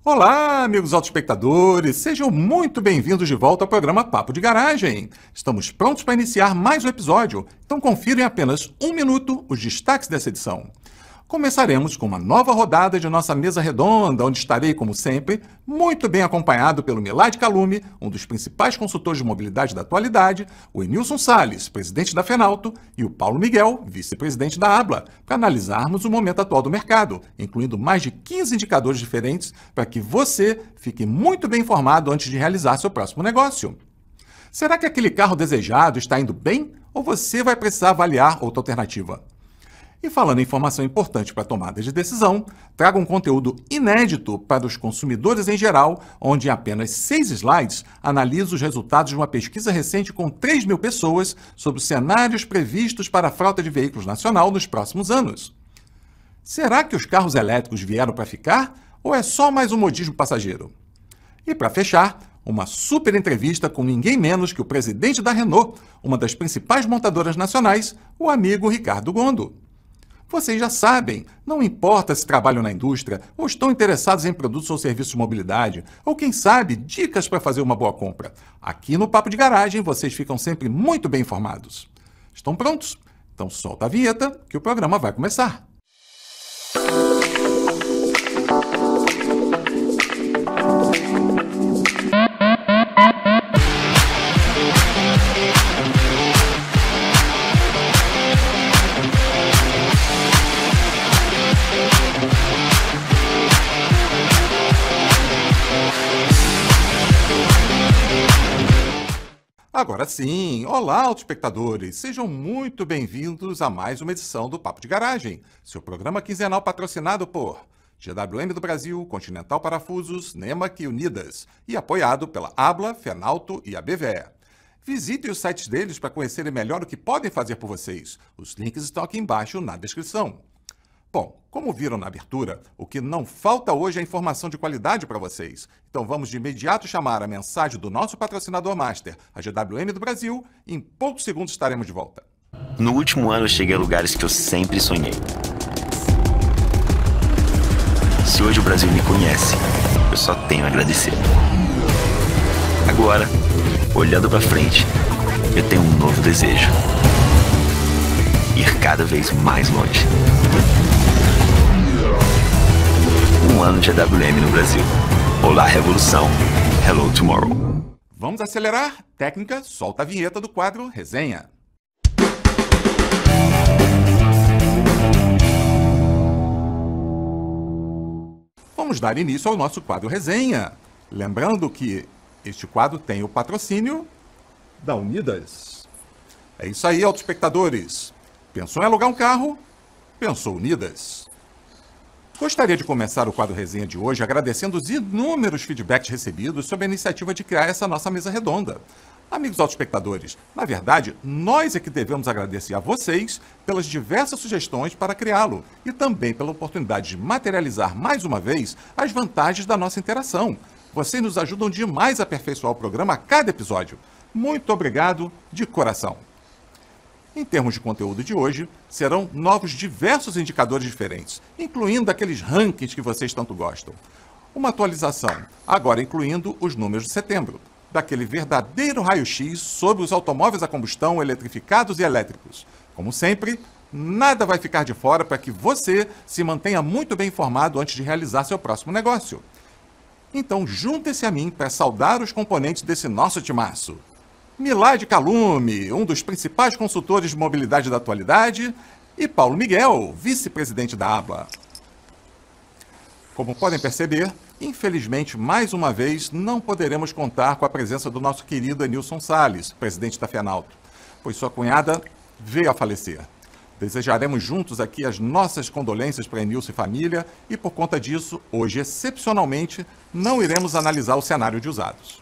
Olá, amigos autoespectadores, sejam muito bem-vindos de volta ao programa Papo de Garagem. Estamos prontos para iniciar mais um episódio, então confira em apenas um minuto os destaques dessa edição. Começaremos com uma nova rodada de nossa mesa redonda, onde estarei, como sempre, muito bem acompanhado pelo Milad Kalume, um dos principais consultores de mobilidade da atualidade, o Enilson Salles, presidente da Fenalto, e o Paulo Miguel, vice-presidente da Abla, para analisarmos o momento atual do mercado, incluindo mais de 15 indicadores diferentes para que você fique muito bem informado antes de realizar seu próximo negócio. Será que aquele carro desejado está indo bem ou você vai precisar avaliar outra alternativa? E falando em informação importante para tomada de decisão, trago um conteúdo inédito para os consumidores em geral, onde em apenas 6 slides analiso os resultados de uma pesquisa recente com 3 mil pessoas sobre os cenários previstos para a frota de veículos nacional nos próximos anos. Será que os carros elétricos vieram para ficar ou é só mais um modismo passageiro? E para fechar, uma super entrevista com ninguém menos que o presidente da Renault, uma das principais montadoras nacionais, o amigo Ricardo Gondo. Vocês já sabem, não importa se trabalham na indústria ou estão interessados em produtos ou serviços de mobilidade, ou quem sabe, dicas para fazer uma boa compra. Aqui no Papo de Garagem vocês ficam sempre muito bem informados. Estão prontos? Então solta a vinheta que o programa vai começar. Agora sim, olá, autoespectadores! Sejam muito bem-vindos a mais uma edição do Papo de Garagem, seu programa quinzenal patrocinado por GWM do Brasil, Continental Parafusos, Nemac e Unidas, e apoiado pela Abla, Fenalto e ABVE. Visitem os sites deles para conhecerem melhor o que podem fazer por vocês. Os links estão aqui embaixo na descrição. Bom, como viram na abertura, o que não falta hoje é informação de qualidade para vocês. Então vamos de imediato chamar a mensagem do nosso patrocinador master, a GWM do Brasil, e em poucos segundos estaremos de volta. No último ano eu cheguei a lugares que eu sempre sonhei. Se hoje o Brasil me conhece, eu só tenho a agradecer. Agora, olhando para frente, eu tenho um novo desejo: ir cada vez mais longe. Um ano de AWM no Brasil. Olá, Revolução. Hello, Tomorrow. Vamos acelerar? Técnica, solta a vinheta do quadro Resenha. Vamos dar início ao nosso quadro Resenha. Lembrando que este quadro tem o patrocínio da Unidas. É isso aí, autoespectadores. Pensou em alugar um carro? Pensou Unidas. Gostaria de começar o quadro Resenha de hoje agradecendo os inúmeros feedbacks recebidos sobre a iniciativa de criar essa nossa mesa redonda. Amigos autoespectadores, na verdade, nós é que devemos agradecer a vocês pelas diversas sugestões para criá-lo e também pela oportunidade de materializar mais uma vez as vantagens da nossa interação. Vocês nos ajudam demais a aperfeiçoar o programa a cada episódio. Muito obrigado de coração. Em termos de conteúdo de hoje, serão novos diversos indicadores diferentes, incluindo aqueles rankings que vocês tanto gostam. Uma atualização, agora incluindo os números de setembro, daquele verdadeiro raio-x sobre os automóveis a combustão eletrificados e elétricos. Como sempre, nada vai ficar de fora para que você se mantenha muito bem informado antes de realizar seu próximo negócio. Então, junte-se a mim para saudar os componentes desse nosso timaço. Milad Kalume, um dos principais consultores de mobilidade da atualidade, e Paulo Miguel, vice-presidente da Abla. Como podem perceber, infelizmente, mais uma vez, não poderemos contar com a presença do nosso querido Enilson Salles, presidente da Fenalto, pois sua cunhada veio a falecer. Desejaremos juntos aqui as nossas condolências para Enilson e família e, por conta disso, hoje, excepcionalmente, não iremos analisar o cenário de usados.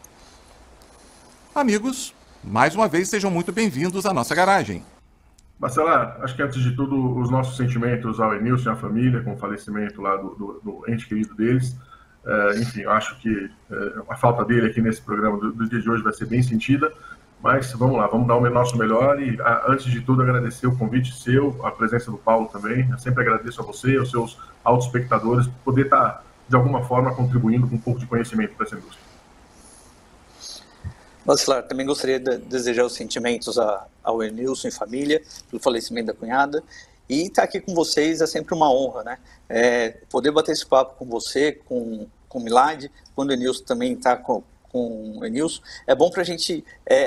Amigos, mais uma vez, sejam muito bem-vindos à nossa garagem. Marcela, acho que antes de tudo, os nossos sentimentos ao Enilson e à família, com o falecimento lá do ente querido deles. Enfim, eu acho que a falta dele aqui nesse programa do dia de hoje vai ser bem sentida, mas vamos lá, vamos dar o nosso melhor e, antes de tudo, agradecer o convite seu, a presença do Paulo também. Eu sempre agradeço a você, aos seus autoespectadores, por poder estar de alguma forma, contribuindo com um pouco de conhecimento para essa indústria. Bacelar, também gostaria de desejar os sentimentos ao Enilson e família, pelo falecimento da cunhada, e estar aqui com vocês é sempre uma honra, né? Poder bater esse papo com você, com o Milad, quando o Enilson também está com o Enilson, é bom para a gente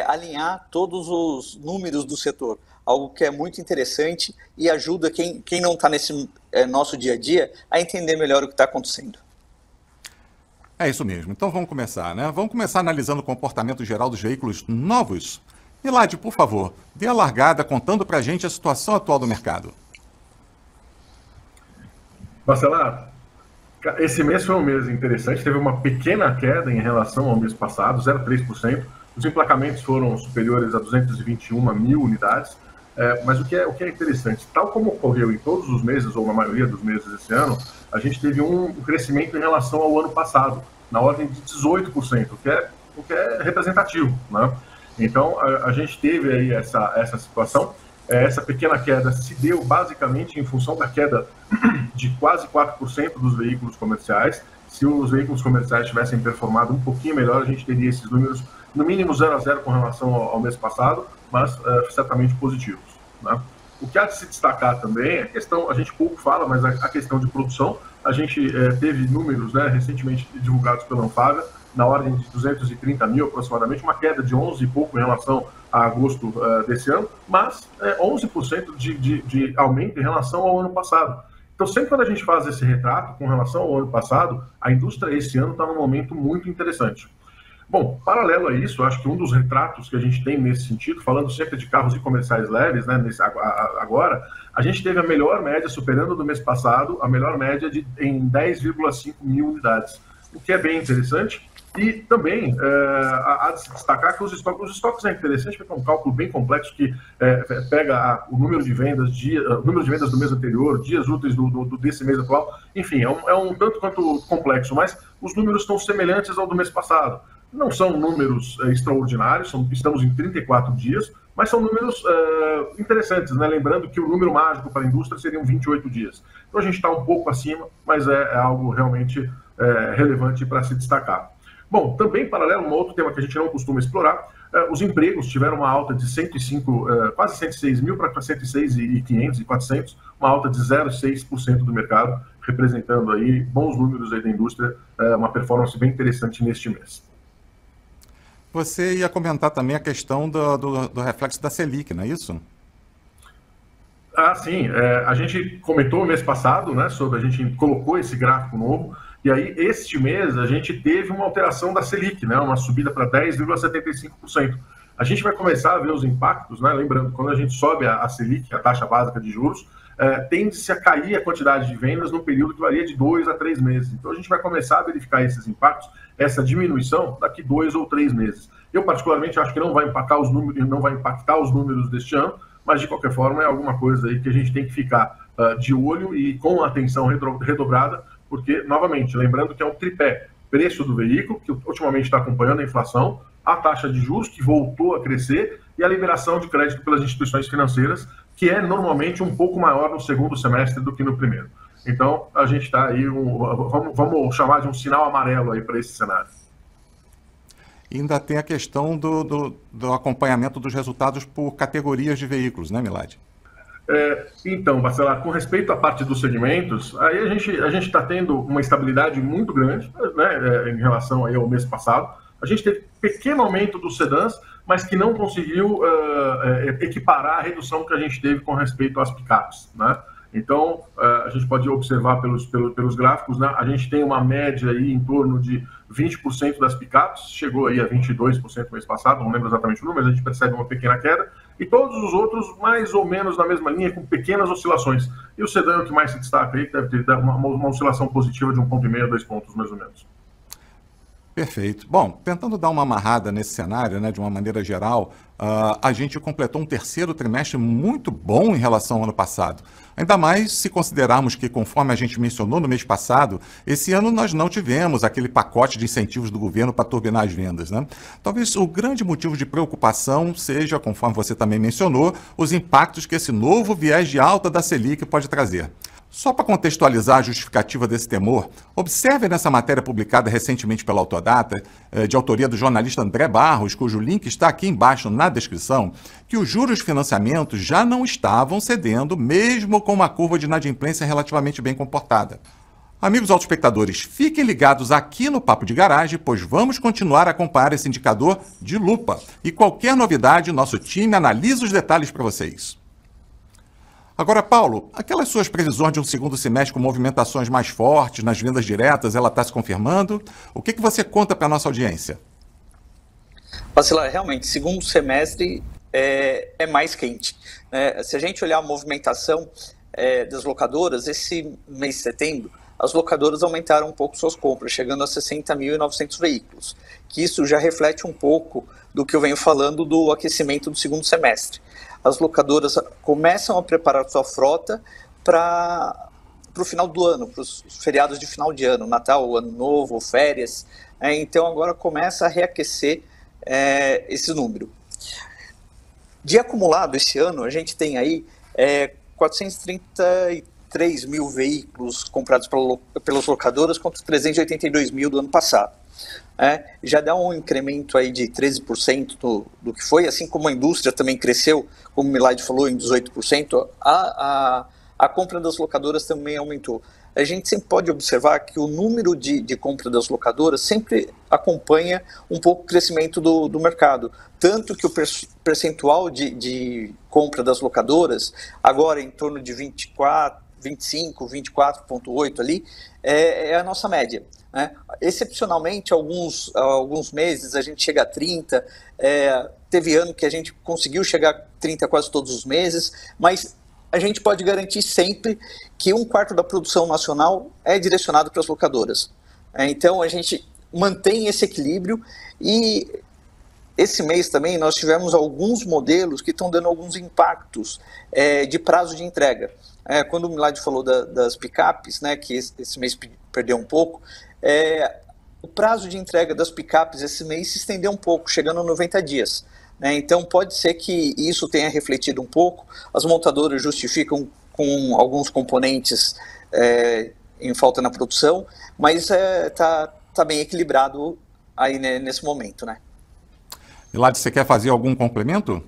alinhar todos os números do setor, algo que é muito interessante e ajuda quem não está nesse nosso dia a dia a entender melhor o que está acontecendo. É isso mesmo. Então vamos começar, né? Vamos começar analisando o comportamento geral dos veículos novos. Milad, por favor, dê a largada contando para a gente a situação atual do mercado. Bacelar, esse mês foi um mês interessante, teve uma pequena queda em relação ao mês passado, 0,3%. Os emplacamentos foram superiores a 221 mil unidades, mas o que é interessante, tal como ocorreu em todos os meses, ou na maioria dos meses esse ano, a gente teve um crescimento em relação ao ano passado, na ordem de 18%, o que é representativo, né? Então, a gente teve aí essa situação. Essa pequena queda se deu basicamente em função da queda de quase 4% dos veículos comerciais. Se os veículos comerciais tivessem performado um pouquinho melhor, a gente teria esses números, no mínimo 0 a 0 com relação ao mês passado, mas certamente positivos, né? O que há de se destacar também é a questão, a gente pouco fala, mas a questão de produção. A gente teve números, né, recentemente divulgados pela Anfávia, na ordem de 230 mil aproximadamente, uma queda de 11 e pouco em relação a agosto desse ano, mas 11% de aumento em relação ao ano passado. Então, sempre quando a gente faz esse retrato com relação ao ano passado, a indústria esse ano está num momento muito interessante. Bom, paralelo a isso, acho que um dos retratos que a gente tem nesse sentido, falando sempre de carros e comerciais leves, né, agora, a gente teve a melhor média, superando do mês passado, a melhor média em 10,5 mil unidades, o que é bem interessante. E também há de se destacar que os estoques é interessante, porque é um cálculo bem complexo que pega o número de vendas, o número de vendas do mês anterior, dias úteis desse mês atual, enfim, é um tanto quanto complexo, mas os números estão semelhantes ao do mês passado. Não são números extraordinários, estamos em 34 dias, mas são números interessantes, né? Lembrando que o número mágico para a indústria seriam 28 dias. Então a gente está um pouco acima, mas é algo realmente relevante para se destacar. Bom, também paralelo, um outro tema que a gente não costuma explorar, os empregos tiveram uma alta de 105, quase 106 mil para 106.500 e 400, uma alta de 0,6% do mercado, representando aí bons números aí da indústria, uma performance bem interessante neste mês. Você ia comentar também a questão do reflexo da Selic, não é isso? Ah, sim. A gente comentou mês passado, né, a gente colocou esse gráfico novo, e aí este mês a gente teve uma alteração da Selic, né, uma subida para 10,75%. A gente vai começar a ver os impactos, né, lembrando, quando a gente sobe a Selic, a taxa básica de juros, tende-se a cair a quantidade de vendas num período que varia de 2 a 3 meses. Então a gente vai começar a verificar esses impactos, essa diminuição, daqui 2 ou 3 meses. Eu, particularmente, acho que não vai impactar os números deste ano, mas, de qualquer forma, é alguma coisa aí que a gente tem que ficar de olho e com atenção redobrada, porque, novamente, lembrando que é um tripé: preço do veículo, que ultimamente está acompanhando a inflação, a taxa de juros, que voltou a crescer, e a liberação de crédito pelas instituições financeiras, que é normalmente um pouco maior no segundo semestre do que no primeiro. Então, a gente está aí, vamos chamar de um sinal amarelo aí para esse cenário. E ainda tem a questão do acompanhamento dos resultados por categorias de veículos, né, Milad? Então, Bacelar, com respeito à parte dos segmentos, aí a gente está tendo uma estabilidade muito grande, né, em relação aí ao mês passado. A gente teve pequeno aumento dos sedãs, mas que não conseguiu equiparar a redução que a gente teve com respeito às picapes, né? Então, a gente pode observar pelos gráficos, né? A gente tem uma média aí em torno de 20% das picapes, chegou aí a 22% no mês passado, não lembro exatamente o número, mas a gente percebe uma pequena queda, e todos os outros mais ou menos na mesma linha, com pequenas oscilações. E o sedã é o que mais se destaca aí, que deve ter uma oscilação positiva de 1,5 a 2 pontos, mais ou menos. Perfeito. Bom, tentando dar uma amarrada nesse cenário, né, de uma maneira geral, a gente completou um terceiro trimestre muito bom em relação ao ano passado. Ainda mais se considerarmos que, conforme a gente mencionou no mês passado, esse ano nós não tivemos aquele pacote de incentivos do governo para turbinar as vendas, né? Talvez o grande motivo de preocupação seja, conforme você também mencionou, os impactos que esse novo viés de alta da Selic pode trazer. Só para contextualizar a justificativa desse temor, observe nessa matéria publicada recentemente pela Autodata, de autoria do jornalista André Barros, cujo link está aqui embaixo na descrição, que os juros de financiamento já não estavam cedendo, mesmo com uma curva de inadimplência relativamente bem comportada. Amigos autoespectadores, fiquem ligados aqui no Papo de Garagem, pois vamos continuar a acompanhar esse indicador de lupa. E qualquer novidade, nosso time analisa os detalhes para vocês. Agora, Paulo, aquelas suas previsões de um segundo semestre com movimentações mais fortes nas vendas diretas, ela está se confirmando? O que você conta para a nossa audiência? Bacelar, realmente, segundo semestre é mais quente. Se a gente olhar a movimentação das locadoras, esse mês de setembro, as locadoras aumentaram um pouco suas compras, chegando a 60.900 veículos, que isso já reflete um pouco do que eu venho falando do aquecimento do segundo semestre. As locadoras começam a preparar sua frota para o final do ano, para os feriados de final de ano, Natal, Ano Novo, férias. Então agora começa a reaquecer esse número. De acumulado esse ano, a gente tem aí 433 mil veículos comprados pelas locadoras contra 382 mil do ano passado. Já dá um incremento aí de 13% do que foi, assim como a indústria também cresceu, como o Milad falou, em 18%, a compra das locadoras também aumentou. A gente sempre pode observar que o número de compra das locadoras sempre acompanha um pouco o crescimento do mercado, tanto que o percentual de compra das locadoras, agora em torno de 24, 25, 24,8 ali, é a nossa média. Excepcionalmente, alguns meses a gente chega a 30, teve ano que a gente conseguiu chegar a 30 quase todos os meses, mas a gente pode garantir sempre que 1/4 da produção nacional é direcionado para as locadoras. Então a gente mantém esse equilíbrio e esse mês também nós tivemos alguns modelos que estão dando alguns impactos de prazo de entrega. Quando o Milad falou das picapes, que esse mês perdeu um pouco, o prazo de entrega das picapes esse mês se estendeu um pouco, chegando a 90 dias. Então pode ser que isso tenha refletido um pouco, as montadoras justificam com alguns componentes em falta na produção, mas tá bem equilibrado aí nesse momento, Milad, você quer fazer algum complemento?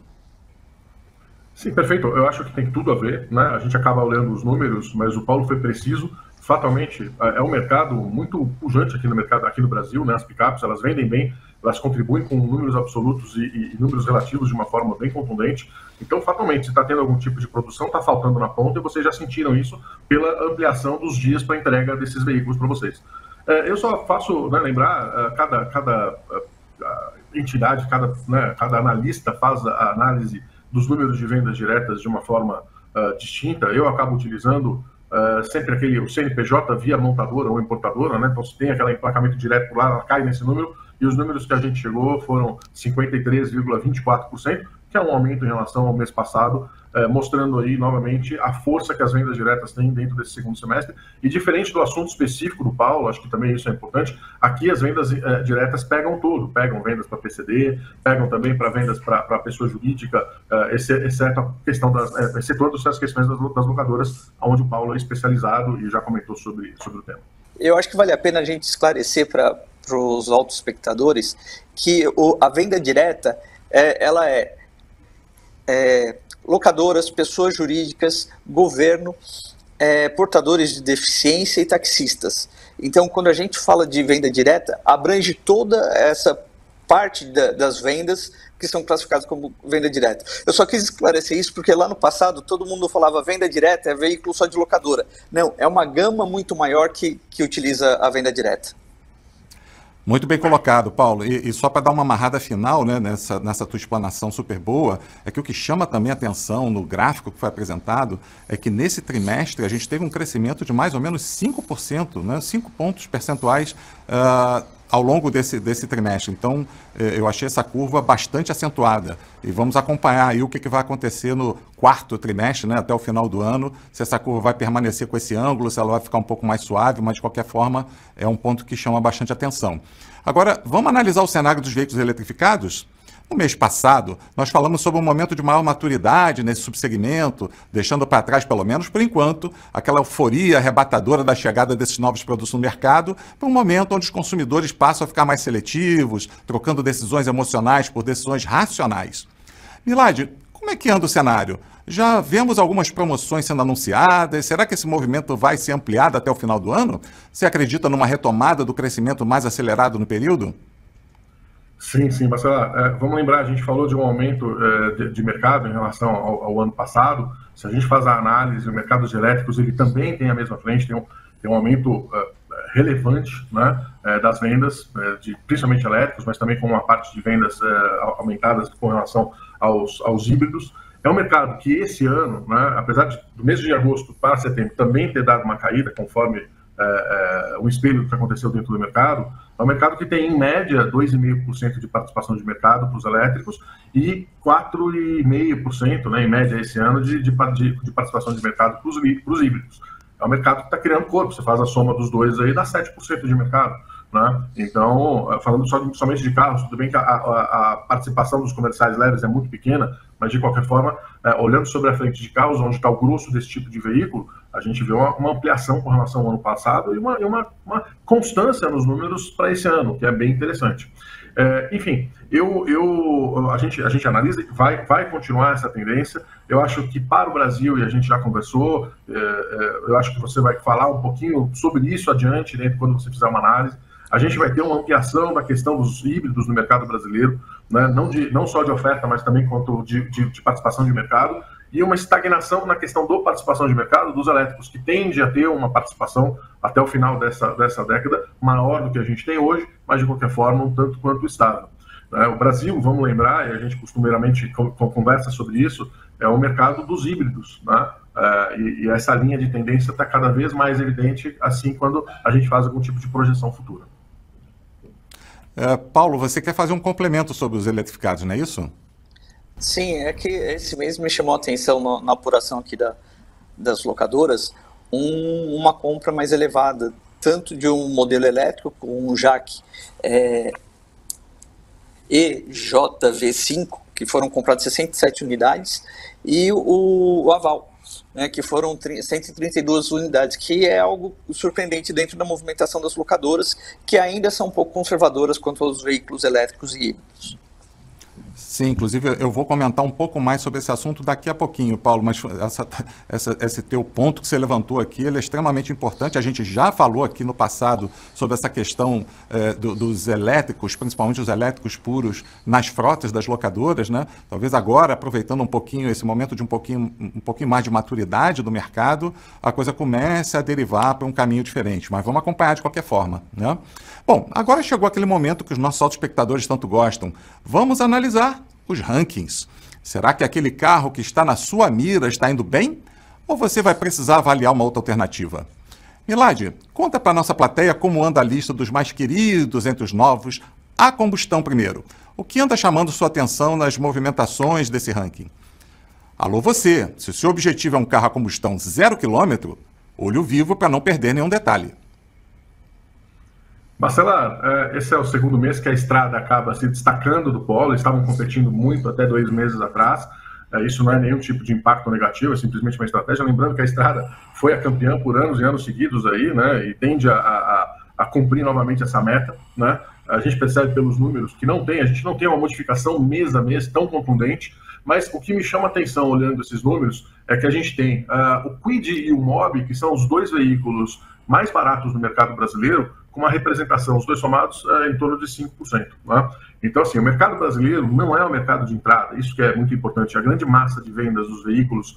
Sim, perfeito. Eu acho que tem tudo a ver, A gente acaba olhando os números, mas o Paulo foi preciso. Fatalmente, é um mercado muito pujante aqui no Brasil, As picapes, elas vendem bem, elas contribuem com números absolutos e números relativos de uma forma bem contundente. Então, fatalmente, se está tendo algum tipo de produção, está faltando na ponta, e vocês já sentiram isso pela ampliação dos dias para entrega desses veículos para vocês. Eu só faço lembrar, cada entidade, cada analista faz a análise dos números de vendas diretas de uma forma distinta. Eu acabo utilizando sempre o CNPJ via montadora ou importadora, Então, se tem aquele emplacamento direto por lá, ela cai nesse número, e os números que a gente chegou foram 53,24%, que é um aumento em relação ao mês passado, mostrando aí novamente a força que as vendas diretas têm dentro desse segundo semestre. E diferente do assunto específico do Paulo, acho que também isso é importante, aqui as vendas diretas pegam tudo, pegam vendas para PCD, pegam também para vendas para pessoa jurídica, exceto a questão excetuando as questões das locadoras, onde o Paulo é especializado e já comentou sobre o tema. Eu acho que vale a pena a gente esclarecer para os autoespectadores que a venda direta, ela locadoras, pessoas jurídicas, governo, portadores de deficiência e taxistas. Então, quando a gente fala de venda direta, abrange toda essa parte das vendas que são classificadas como venda direta. Eu só quis esclarecer isso porque lá no passado todo mundo falava venda direta é veículo só de locadora. Não, é uma gama muito maior que utiliza a venda direta. Muito bem colocado, Paulo. E só para dar uma amarrada final, nessa tua explanação super boa, é que o que chama também a atenção no gráfico que foi apresentado é que nesse trimestre a gente teve um crescimento de mais ou menos 5%, 5 pontos percentuais ao longo desse trimestre. Então, eu achei essa curva bastante acentuada. E vamos acompanhar aí o que vai acontecer no quarto trimestre, até o final do ano, se essa curva vai permanecer com esse ângulo, se ela vai ficar um pouco mais suave, mas de qualquer forma é um ponto que chama bastante atenção. Agora, vamos analisar o cenário dos veículos eletrificados? No mês passado, nós falamos sobre um momento de maior maturidade nesse subsegmento, deixando para trás, pelo menos por enquanto, aquela euforia arrebatadora da chegada desses novos produtos no mercado, para um momento onde os consumidores passam a ficar mais seletivos, trocando decisões emocionais por decisões racionais. Milad, como é que anda o cenário? Já vemos algumas promoções sendo anunciadas. Será que esse movimento vai ser ampliado até o final do ano? Você acredita numa retomada do crescimento mais acelerado no período? Sim, Marcelo. Vamos lembrar, a gente falou de um aumento de mercado em relação ao ano passado. Se a gente faz a análise, o mercado de elétricos ele também tem a mesma frente, tem um aumento relevante, né, das vendas, principalmente elétricos, mas também com uma parte de vendas aumentadas com relação aos híbridos. É um mercado que esse ano, né, apesar do mês de agosto para setembro também ter dado uma caída, conforme o espelho do que aconteceu dentro do mercado, é um mercado que tem, em média, 2,5% de participação de mercado para os elétricos e 4,5%, né, em média, esse ano, de participação de mercado para os híbridos. É um mercado que está criando corpo, você faz a soma dos dois aí, dá 7% de mercado. Né? Então, falando somente de carros, tudo bem que a participação dos comerciais leves é muito pequena, mas de qualquer forma, olhando sobre a frente de carros, onde está o grosso desse tipo de veículo, a gente vê uma ampliação com relação ao ano passado e uma constância nos números para esse ano, que é bem interessante. Enfim, a gente analisa e vai continuar essa tendência. Eu acho que para o Brasil, e a gente já conversou, eu acho que você vai falar um pouquinho sobre isso adiante, né, quando você fizer uma análise. A gente vai ter uma ampliação da questão dos híbridos no mercado brasileiro, né, não só de oferta, mas também quanto de participação de mercado, e uma estagnação na questão da participação de mercado dos elétricos, que tende a ter uma participação até o final dessa década maior do que a gente tem hoje, mas de qualquer forma um tanto quanto estável. O Brasil, vamos lembrar, e a gente costumeiramente conversa sobre isso, é o mercado dos híbridos, né? E essa linha de tendência está cada vez mais evidente, assim, quando a gente faz algum tipo de projeção futura. Paulo, você quer fazer um complemento sobre os eletrificados, não é isso? Sim, é que esse mês me chamou a atenção na apuração aqui das locadoras, uma compra mais elevada, tanto de um modelo elétrico, um JAC EJV5, que foram compradas 67 unidades, e o Aval, né, que foram 132 unidades, que é algo surpreendente dentro da movimentação das locadoras, que ainda são um pouco conservadoras quanto aos veículos elétricos e híbridos. Sim, inclusive eu vou comentar um pouco mais sobre esse assunto daqui a pouquinho, Paulo, mas esse teu ponto que você levantou aqui, ele é extremamente importante. A gente já falou aqui no passado sobre essa questão dos elétricos, principalmente os elétricos puros, nas frotas das locadoras, né? Talvez agora, aproveitando um pouquinho esse momento de um pouquinho mais de maturidade do mercado, a coisa comece a derivar para um caminho diferente, mas vamos acompanhar de qualquer forma, né? Bom, agora chegou aquele momento que os nossos autoespectadores tanto gostam. Vamos analisar os rankings. Será que aquele carro que está na sua mira está indo bem? Ou você vai precisar avaliar uma outra alternativa? Milad, conta para a nossa plateia como anda a lista dos mais queridos entre os novos a combustão primeiro. O que anda chamando sua atenção nas movimentações desse ranking? Alô você, se o seu objetivo é um carro a combustão 0 km, olho vivo para não perder nenhum detalhe. Marcela, esse é o segundo mês que a estrada acaba se destacando do polo, estavam competindo muito até 2 meses atrás, isso não é nenhum tipo de impacto negativo, é simplesmente uma estratégia, lembrando que a estrada foi a campeã por anos e anos seguidos aí, né, e tende a cumprir novamente essa meta, né, a gente percebe pelos números que a gente não tem uma modificação mês a mês tão contundente, mas o que me chama a atenção olhando esses números é que a gente tem o Kwid e o Mobi, que são os dois veículos mais baratos no mercado brasileiro, com uma representação, os dois somados, em torno de 5%. Né? Então, assim, o mercado brasileiro não é um mercado de entrada, isso que é muito importante. A grande massa de vendas dos veículos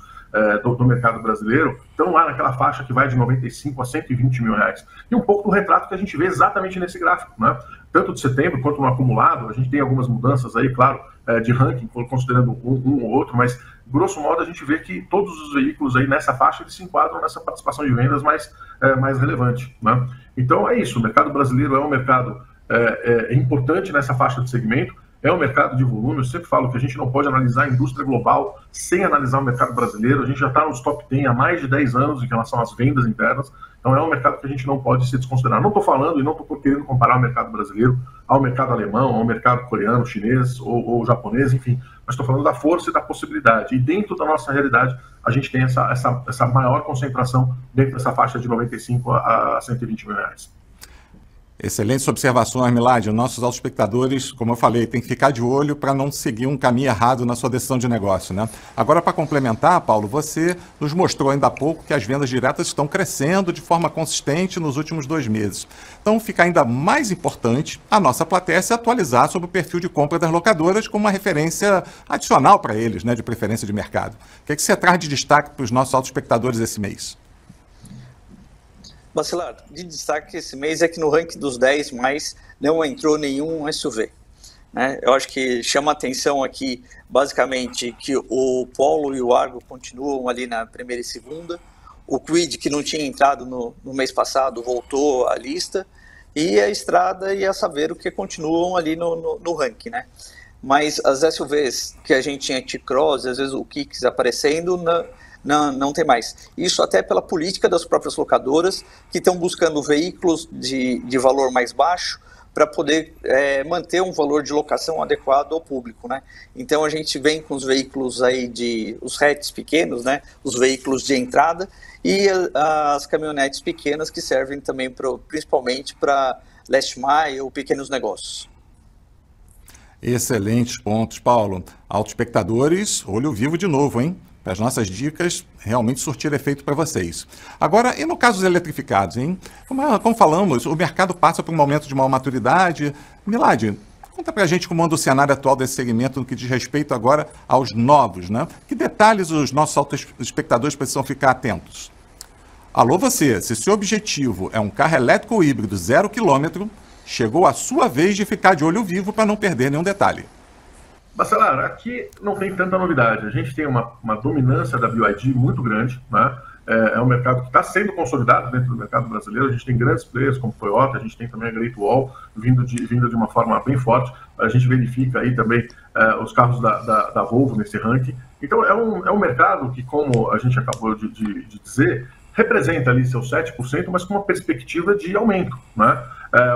do mercado brasileiro estão lá naquela faixa que vai de 95 a 120 mil reais. E um pouco do retrato que a gente vê exatamente nesse gráfico. Né? Tanto de setembro quanto no acumulado, a gente tem algumas mudanças aí, claro, de ranking, considerando um ou outro, mas grosso modo a gente vê que todos os veículos aí nessa faixa eles se enquadram nessa participação de vendas mais relevante, né? Então é isso, o mercado brasileiro é um mercado importante nessa faixa de segmento, é um mercado de volume. Eu sempre falo que a gente não pode analisar a indústria global sem analisar o mercado brasileiro. A gente já está nos top 10 há mais de 10 anos em relação às vendas internas, então é um mercado que a gente não pode se desconsiderar. Não estou falando e não estou querendo comparar o mercado brasileiro ao mercado alemão, ao mercado coreano, chinês ou japonês, enfim. Mas estou falando da força e da possibilidade. E dentro da nossa realidade, a gente tem essa maior concentração dentro dessa faixa de 95 a 120 mil reais. Excelentes observações, Milad. Nossos autoespectadores, como eu falei, tem que ficar de olho para não seguir um caminho errado na sua decisão de negócio, né? Agora, para complementar, Paulo, você nos mostrou ainda há pouco que as vendas diretas estão crescendo de forma consistente nos últimos 2 meses. Então, fica ainda mais importante a nossa plateia se atualizar sobre o perfil de compra das locadoras como uma referência adicional para eles, né, de preferência de mercado. O que é que você traz de destaque para os nossos autoespectadores esse mês? Bacelar, de destaque esse mês é que no ranking dos 10 mais não entrou nenhum SUV. Né? Eu acho que chama a atenção aqui, basicamente, que o Polo e o Argo continuam ali na primeira e segunda. O Kwid, que não tinha entrado no mês passado, voltou à lista. E a Strada e a Saveiro, que continuam ali no ranking. Né? Mas as SUVs que a gente tinha T-Cross, às vezes o Kicks aparecendo, não tem mais. Isso até pela política das próprias locadoras, que estão buscando veículos de valor mais baixo para poder manter um valor de locação adequado ao público, né? Então a gente vem com os veículos aí os hatches pequenos, né? Os veículos de entrada e as caminhonetes pequenas que servem também principalmente para last mile ou pequenos negócios. Excelentes pontos, Paulo. Autoespectadores, olho vivo de novo, hein? Para as nossas dicas realmente surtir efeito para vocês. Agora, e no caso dos eletrificados, hein? Como falamos, o mercado passa por um momento de maior maturidade. Milad, conta para a gente como anda o cenário atual desse segmento no que diz respeito agora aos novos, né? Que detalhes os nossos autoespectadores precisam ficar atentos? Alô você, se seu objetivo é um carro elétrico ou híbrido 0 km, chegou a sua vez de ficar de olho vivo para não perder nenhum detalhe. Bacelar, aqui não tem tanta novidade. A gente tem uma dominância da BYD muito grande, né? É um mercado que está sendo consolidado dentro do mercado brasileiro. A gente tem grandes players como Toyota, a gente tem também a Great Wall vindo de uma forma bem forte. A gente verifica aí também os carros da Volvo nesse ranking. Então é um mercado que, como a gente acabou de dizer, representa ali seus 7%, mas com uma perspectiva de aumento, né?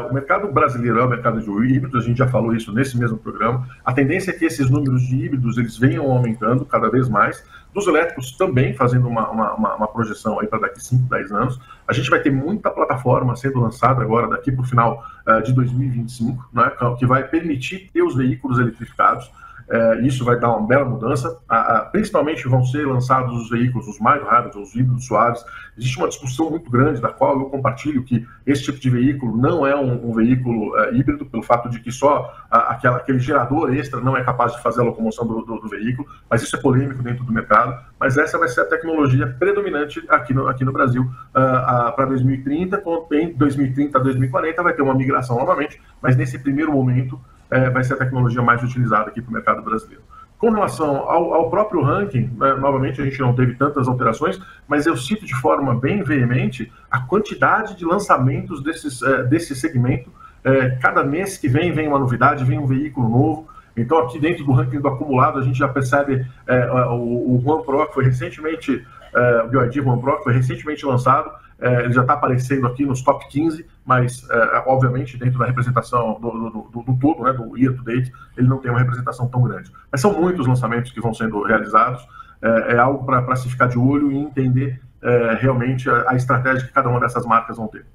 O mercado brasileiro é o mercado de híbridos, a gente já falou isso nesse mesmo programa. A tendência é que esses números de híbridos eles venham aumentando cada vez mais. Dos elétricos também fazendo uma projeção aí para daqui 5, 10 anos. A gente vai ter muita plataforma sendo lançada agora daqui para o final de 2025, né, que vai permitir ter os veículos eletrificados. Isso vai dar uma bela mudança. Principalmente vão ser lançados os veículos, os mais rápidos, os híbridos suaves. Existe uma discussão muito grande, da qual eu compartilho que esse tipo de veículo não é um veículo híbrido, pelo fato de que só aquele gerador extra não é capaz de fazer a locomoção do veículo, mas isso é polêmico dentro do mercado. Mas essa vai ser a tecnologia predominante aqui no Brasil para 2030. Em 2030 a 2040 vai ter uma migração novamente, mas nesse primeiro momento vai ser a tecnologia mais utilizada aqui para o mercado brasileiro. Com relação ao próprio ranking, novamente a gente não teve tantas alterações, mas eu cito de forma bem veemente a quantidade de lançamentos desse segmento. Cada mês que vem uma novidade, vem um veículo novo. Então aqui dentro do ranking do acumulado a gente já percebe o Juan Pro, que foi recentemente, o BYD Juan Pro, que foi recentemente lançado. Ele já está aparecendo aqui nos top 15, mas, obviamente, dentro da representação do todo, né, do year to date, ele não tem uma representação tão grande. Mas são muitos lançamentos que vão sendo realizados, é algo para se ficar de olho e entender realmente a estratégia que cada uma dessas marcas vão ter.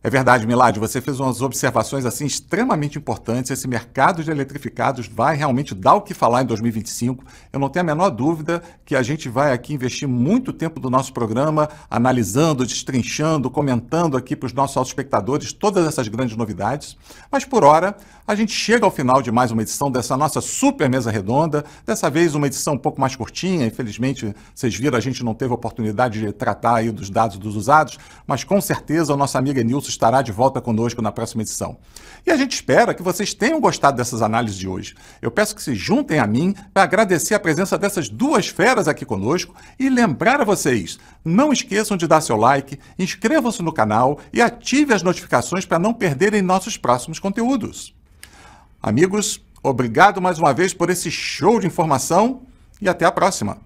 É verdade, Milad, você fez umas observações assim extremamente importantes. Esse mercado de eletrificados vai realmente dar o que falar em 2025. Eu não tenho a menor dúvida que a gente vai aqui investir muito tempo do nosso programa analisando, destrinchando, comentando aqui para os nossos autoespectadores todas essas grandes novidades. Mas por hora, a gente chega ao final de mais uma edição dessa nossa super mesa redonda. Dessa vez uma edição um pouco mais curtinha. Infelizmente, vocês viram, a gente não teve a oportunidade de tratar aí dos dados dos usados, mas com certeza o nosso amigo Enilson estará de volta conosco na próxima edição. E a gente espera que vocês tenham gostado dessas análises de hoje. Eu peço que se juntem a mim para agradecer a presença dessas duas feras aqui conosco e lembrar a vocês, não esqueçam de dar seu like, inscrevam-se no canal e ative as notificações para não perderem nossos próximos conteúdos. Amigos, obrigado mais uma vez por esse show de informação e até a próxima.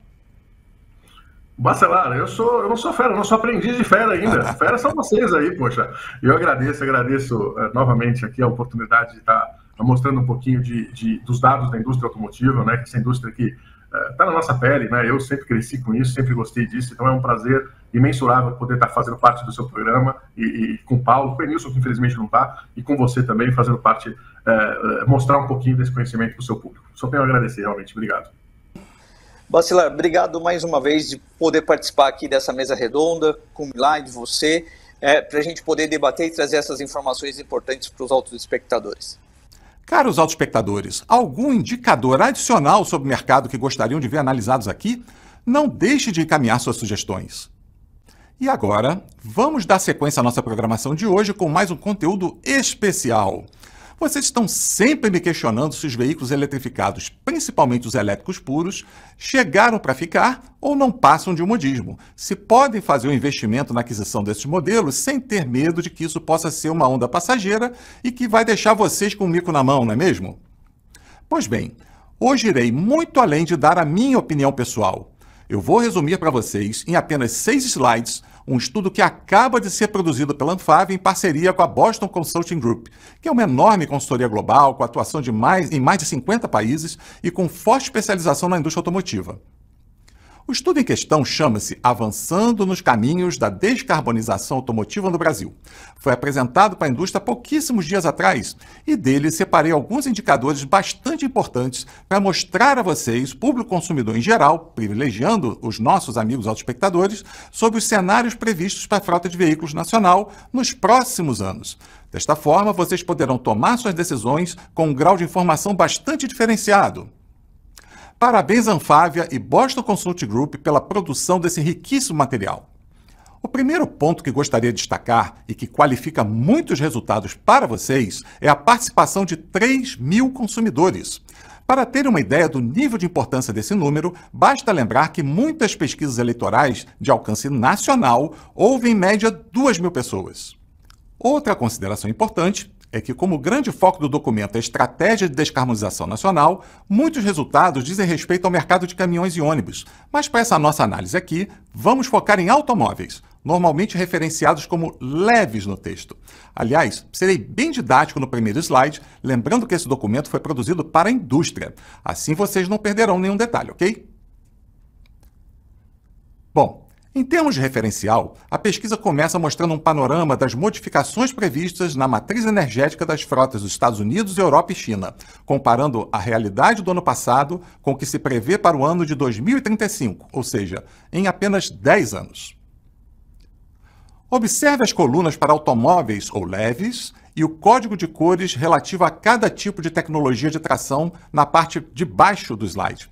Bacelar, eu não sou fera, eu não sou aprendiz de fera ainda. Fera são vocês aí, poxa. Eu agradeço novamente aqui a oportunidade de estar mostrando um pouquinho dos dados da indústria automotiva, né? Que essa indústria que está na nossa pele, né? Eu sempre cresci com isso, sempre gostei disso, então é um prazer imensurável poder estar fazendo parte do seu programa e com o Paulo, com o Enilson, que infelizmente não está, e com você também, fazendo parte, mostrar um pouquinho desse conhecimento para o seu público. Só tenho a agradecer, realmente. Obrigado. Bacelar, obrigado mais uma vez de poder participar aqui dessa mesa redonda, com o Milad, de você, para a gente poder debater e trazer essas informações importantes para os autoespectadores. Caros autoespectadores, algum indicador adicional sobre o mercado que gostariam de ver analisados aqui? Não deixe de encaminhar suas sugestões. E agora, vamos dar sequência à nossa programação de hoje com mais um conteúdo especial. Vocês estão sempre me questionando se os veículos eletrificados, principalmente os elétricos puros, chegaram para ficar ou não passam de um modismo. Se podem fazer um investimento na aquisição desses modelos sem ter medo de que isso possa ser uma onda passageira e que vai deixar vocês com o mico na mão, não é mesmo? Pois bem, hoje irei muito além de dar a minha opinião pessoal. Eu vou resumir para vocês, em apenas 6 slides, um estudo que acaba de ser produzido pela Anfavea em parceria com a Boston Consulting Group, que é uma enorme consultoria global com atuação em mais de 50 países e com forte especialização na indústria automotiva. O estudo em questão chama-se Avançando nos Caminhos da Descarbonização Automotiva no Brasil. Foi apresentado para a indústria há pouquíssimos dias atrás e dele separei alguns indicadores bastante importantes para mostrar a vocês, público consumidor em geral, privilegiando os nossos amigos autoespectadores, sobre os cenários previstos para a frota de veículos nacional nos próximos anos. Desta forma, vocês poderão tomar suas decisões com um grau de informação bastante diferenciado. Parabéns Anfavea e Boston Consulting Group pela produção desse riquíssimo material. O primeiro ponto que gostaria de destacar e que qualifica muitos resultados para vocês é a participação de 3.000 consumidores. Para ter uma ideia do nível de importância desse número, basta lembrar que muitas pesquisas eleitorais de alcance nacional ouvem em média 2.000 pessoas. Outra consideração importante é que, como o grande foco do documento é a estratégia de descarbonização nacional, muitos resultados dizem respeito ao mercado de caminhões e ônibus. Mas para essa nossa análise aqui, vamos focar em automóveis, normalmente referenciados como leves no texto. Aliás, serei bem didático no primeiro slide, lembrando que esse documento foi produzido para a indústria. Assim vocês não perderão nenhum detalhe, ok? Bom, em termos de referencial, a pesquisa começa mostrando um panorama das modificações previstas na matriz energética das frotas dos Estados Unidos, Europa e China, comparando a realidade do ano passado com o que se prevê para o ano de 2035, ou seja, em apenas 10 anos. Observe as colunas para automóveis ou leves e o código de cores relativo a cada tipo de tecnologia de tração na parte de baixo do slide.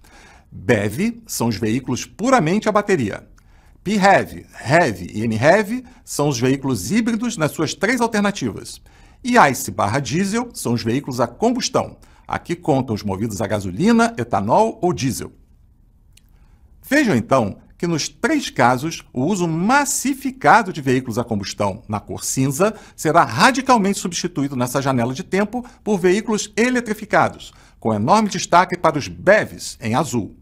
BEV são os veículos puramente a bateria. PHEV, HEV e MHEV são os veículos híbridos nas suas 3 alternativas. E ICE/diesel são os veículos a combustão. Aqui contam os movidos a gasolina, etanol ou diesel. Vejam então que nos 3 casos, o uso massificado de veículos a combustão na cor cinza será radicalmente substituído nessa janela de tempo por veículos eletrificados, com enorme destaque para os BEVs em azul.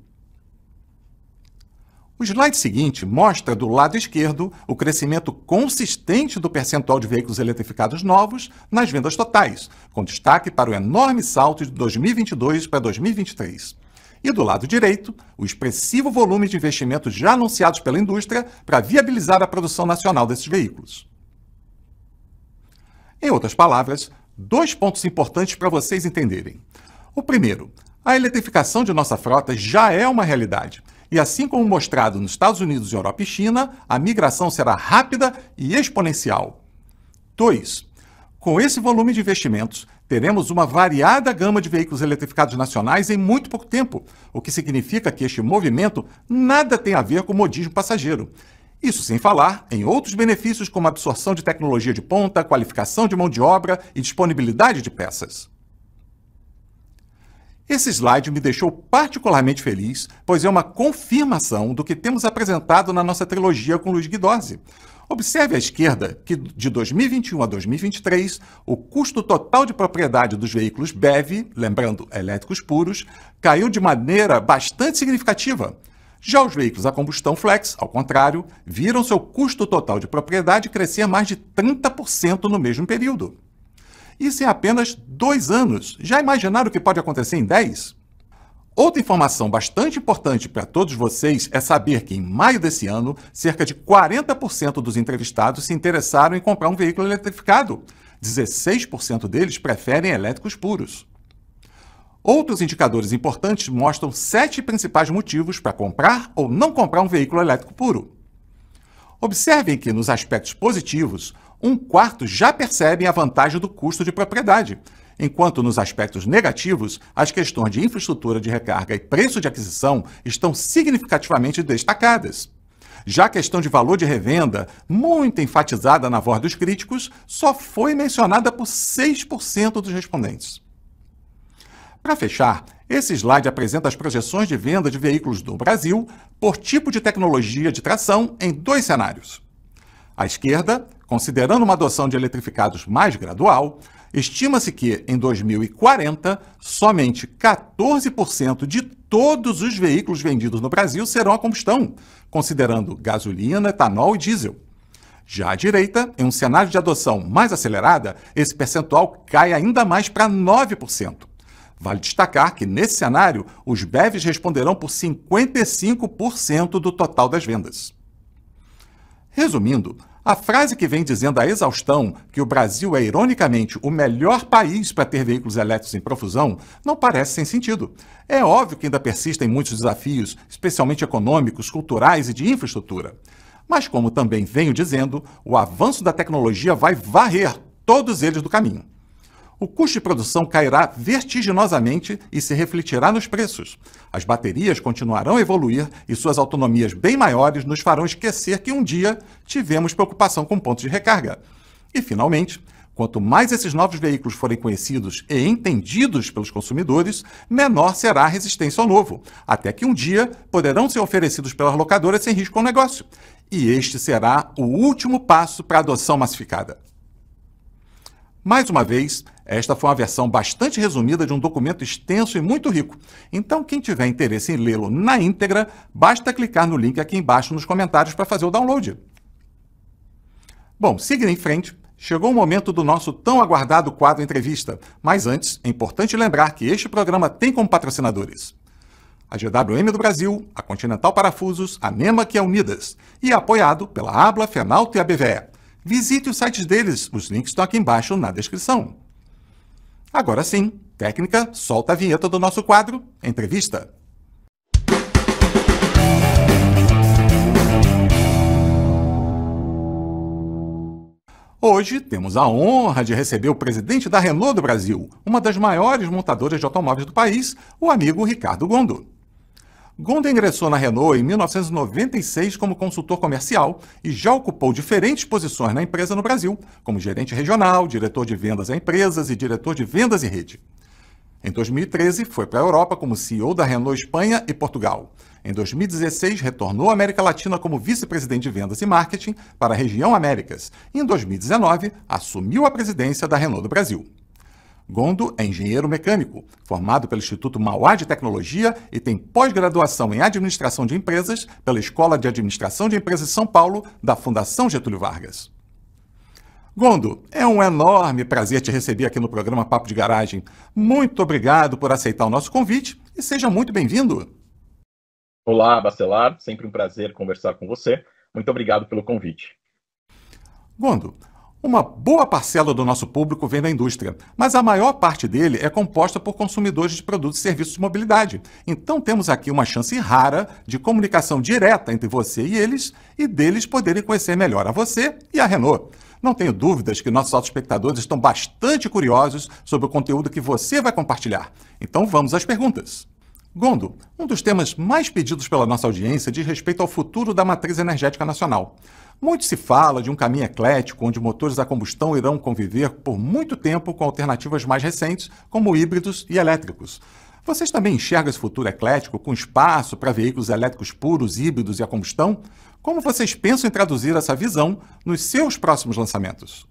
O slide seguinte mostra do lado esquerdo o crescimento consistente do percentual de veículos eletrificados novos nas vendas totais, com destaque para o enorme salto de 2022 para 2023. E do lado direito, o expressivo volume de investimentos já anunciados pela indústria para viabilizar a produção nacional desses veículos. Em outras palavras, 2 pontos importantes para vocês entenderem. O primeiro, a eletrificação de nossa frota já é uma realidade. E assim como mostrado nos Estados Unidos, Europa e China, a migração será rápida e exponencial. 2. Com esse volume de investimentos, teremos uma variada gama de veículos eletrificados nacionais em muito pouco tempo, o que significa que este movimento nada tem a ver com o modismo passageiro. Isso sem falar em outros benefícios como absorção de tecnologia de ponta, qualificação de mão de obra e disponibilidade de peças. Esse slide me deixou particularmente feliz, pois é uma confirmação do que temos apresentado na nossa trilogia com Luiz Guidosi. Observe à esquerda que, de 2021 a 2023, o custo total de propriedade dos veículos BEV, lembrando, elétricos puros, caiu de maneira bastante significativa. Já os veículos a combustão flex, ao contrário, viram seu custo total de propriedade crescer mais de 30% no mesmo período. Isso em apenas 2 anos. Já imaginaram o que pode acontecer em 10? Outra informação bastante importante para todos vocês é saber que, em maio desse ano, cerca de 40% dos entrevistados se interessaram em comprar um veículo eletrificado. 16% deles preferem elétricos puros. Outros indicadores importantes mostram 7 principais motivos para comprar ou não comprar um veículo elétrico puro. Observem que, nos aspectos positivos, 1/4 já percebem a vantagem do custo de propriedade, enquanto nos aspectos negativos, as questões de infraestrutura de recarga e preço de aquisição estão significativamente destacadas. Já a questão de valor de revenda, muito enfatizada na voz dos críticos, só foi mencionada por 6% dos respondentes. Para fechar, esse slide apresenta as projeções de venda de veículos no Brasil por tipo de tecnologia de tração em 2 cenários. À esquerda, considerando uma adoção de eletrificados mais gradual, estima-se que, em 2040, somente 14% de todos os veículos vendidos no Brasil serão a combustão, considerando gasolina, etanol e diesel. Já à direita, em um cenário de adoção mais acelerada, esse percentual cai ainda mais para 9%. Vale destacar que, nesse cenário, os BEVs responderão por 55% do total das vendas. Resumindo, a frase que vem dizendo a exaustão que o Brasil é, ironicamente, o melhor país para ter veículos elétricos em profusão não parece sem sentido. É óbvio que ainda persistem muitos desafios, especialmente econômicos, culturais e de infraestrutura. Mas, como também venho dizendo, o avanço da tecnologia vai varrer todos eles do caminho. O custo de produção cairá vertiginosamente e se refletirá nos preços. As baterias continuarão a evoluir e suas autonomias bem maiores nos farão esquecer que um dia tivemos preocupação com pontos de recarga. E, finalmente, quanto mais esses novos veículos forem conhecidos e entendidos pelos consumidores, menor será a resistência ao novo, até que um dia poderão ser oferecidos pelas locadoras sem risco ao negócio. E este será o último passo para a adoção massificada. Mais uma vez, esta foi uma versão bastante resumida de um documento extenso e muito rico. Então, quem tiver interesse em lê-lo na íntegra, basta clicar no link aqui embaixo nos comentários para fazer o download. Bom, seguindo em frente, chegou o momento do nosso tão aguardado quadro Entrevista. Mas antes, é importante lembrar que este programa tem como patrocinadores a GWM do Brasil, a Continental Parafusos, a Nemac e a Unidas, e é apoiado pela Abla, Fenalto e a BVE. Visite os sites deles, os links estão aqui embaixo na descrição. Agora sim, técnica, solta a vinheta do nosso quadro Entrevista. Hoje temos a honra de receber o presidente da Renault do Brasil, uma das maiores montadoras de automóveis do país, o amigo Ricardo Gondo. Gondo ingressou na Renault em 1996 como consultor comercial e já ocupou diferentes posições na empresa no Brasil, como gerente regional, diretor de vendas a empresas e diretor de vendas e rede. Em 2013, foi para a Europa como CEO da Renault Espanha e Portugal. Em 2016, retornou à América Latina como vice-presidente de vendas e marketing para a região Américas. E em 2019, assumiu a presidência da Renault do Brasil. Gondo é engenheiro mecânico, formado pelo Instituto Mauá de Tecnologia e tem pós-graduação em Administração de Empresas pela Escola de Administração de Empresas de São Paulo, da Fundação Getúlio Vargas. Gondo, é um enorme prazer te receber aqui no programa Papo de Garagem. Muito obrigado por aceitar o nosso convite e seja muito bem-vindo. Olá, Bacelar, sempre um prazer conversar com você. Muito obrigado pelo convite. Gondo, uma boa parcela do nosso público vem da indústria, mas a maior parte dele é composta por consumidores de produtos e serviços de mobilidade. Então temos aqui uma chance rara de comunicação direta entre você e eles e deles poderem conhecer melhor a você e a Renault. Não tenho dúvidas que nossos autoespectadores estão bastante curiosos sobre o conteúdo que você vai compartilhar. Então vamos às perguntas. Gondo, um dos temas mais pedidos pela nossa audiência diz respeito ao futuro da matriz energética nacional. Muito se fala de um caminho eclético, onde motores a combustão irão conviver por muito tempo com alternativas mais recentes, como híbridos e elétricos. Vocês também enxergam esse futuro eclético com espaço para veículos elétricos puros, híbridos e a combustão? Como vocês pensam em traduzir essa visão nos seus próximos lançamentos?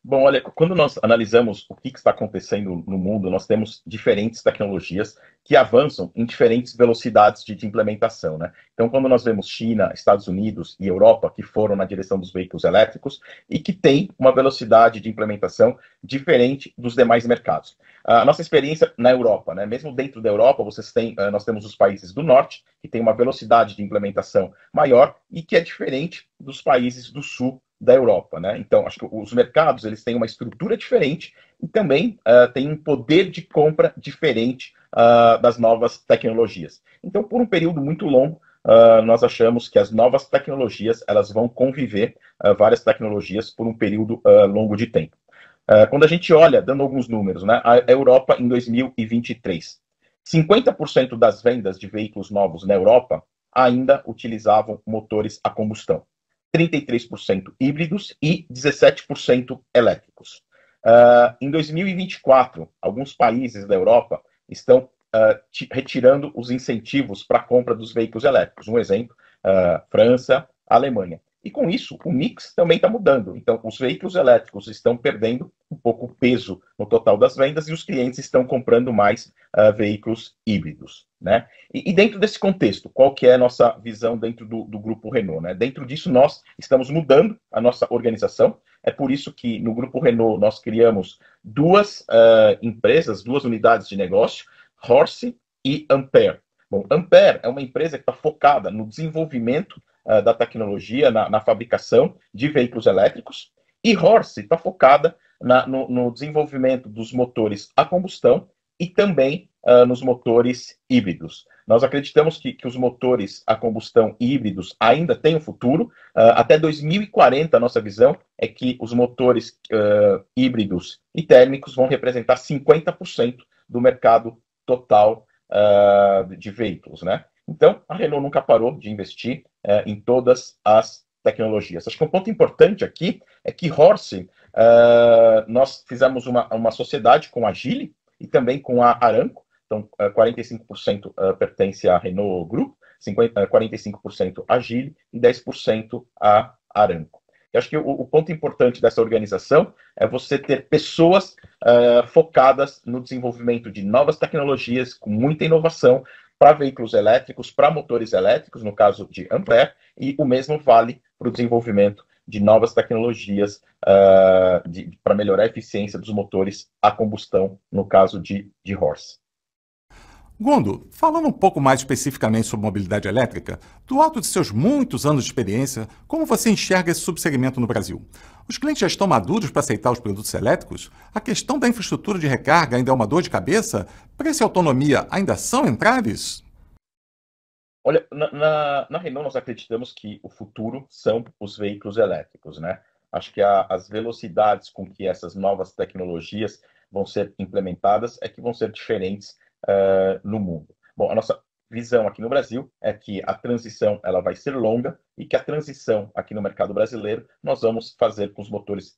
Bom, olha, quando nós analisamos o que está acontecendo no mundo, nós temos diferentes tecnologias que avançam em diferentes velocidades de implementação, né? Então, quando nós vemos China, Estados Unidos e Europa, que foram na direção dos veículos elétricos e que tem uma velocidade de implementação diferente dos demais mercados. A nossa experiência na Europa, né? Mesmo dentro da Europa, nós temos os países do norte, que tem uma velocidade de implementação maior e que é diferente dos países do sul da Europa, né? Então, acho que os mercados eles têm uma estrutura diferente e também têm um poder de compra diferente das novas tecnologias. Então, por um período muito longo, nós achamos que as novas tecnologias elas vão conviver, várias tecnologias, por um período longo de tempo. Quando a gente olha, dando alguns números, né? A Europa em 2023, 50% das vendas de veículos novos na Europa ainda utilizavam motores a combustão. 33% híbridos e 17% elétricos. Em 2024, alguns países da Europa estão retirando os incentivos para a compra dos veículos elétricos. Um exemplo, França, Alemanha. E com isso, o mix também está mudando. Então, os veículos elétricos estão perdendo um pouco o peso no total das vendas e os clientes estão comprando mais veículos híbridos, né? E dentro desse contexto, qual que é a nossa visão dentro do Grupo Renault, né? Dentro disso, nós estamos mudando a nossa organização. É por isso que no Grupo Renault nós criamos duas empresas, duas unidades de negócio, Horse e Ampere. Bom, Ampere é uma empresa que está focada no desenvolvimento da tecnologia, na fabricação de veículos elétricos, e Horse está focada no desenvolvimento dos motores a combustão e também nos motores híbridos. Nós acreditamos que os motores a combustão híbridos ainda têm um futuro. Até 2040, a nossa visão é que os motores híbridos e térmicos vão representar 50% do mercado total de veículos, né? Então, a Renault nunca parou de investir em todas as tecnologias. Acho que um ponto importante aqui é que Horse, nós fizemos uma sociedade com a Geely e também com a Aramco. Então, 45% pertence à Renault Group, 45% à Geely e 10% à Aramco. Eu acho que o ponto importante dessa organização é você ter pessoas focadas no desenvolvimento de novas tecnologias, com muita inovação, para veículos elétricos, para motores elétricos, no caso de Ampere, e o mesmo vale para o desenvolvimento de novas tecnologias para melhorar a eficiência dos motores a combustão, no caso de Horse. Gundo, falando um pouco mais especificamente sobre mobilidade elétrica, do alto de seus muitos anos de experiência, como você enxerga esse subsegmento no Brasil? Os clientes já estão maduros para aceitar os produtos elétricos? A questão da infraestrutura de recarga ainda é uma dor de cabeça? Preço e autonomia ainda são entraves? Olha, na Renault nós acreditamos que o futuro são os veículos elétricos, né? Acho que as velocidades com que essas novas tecnologias vão ser implementadas é que vão ser diferentes no mundo. Bom, a nossa visão aqui no Brasil é que a transição ela vai ser longa e que a transição aqui no mercado brasileiro nós vamos fazer com os motores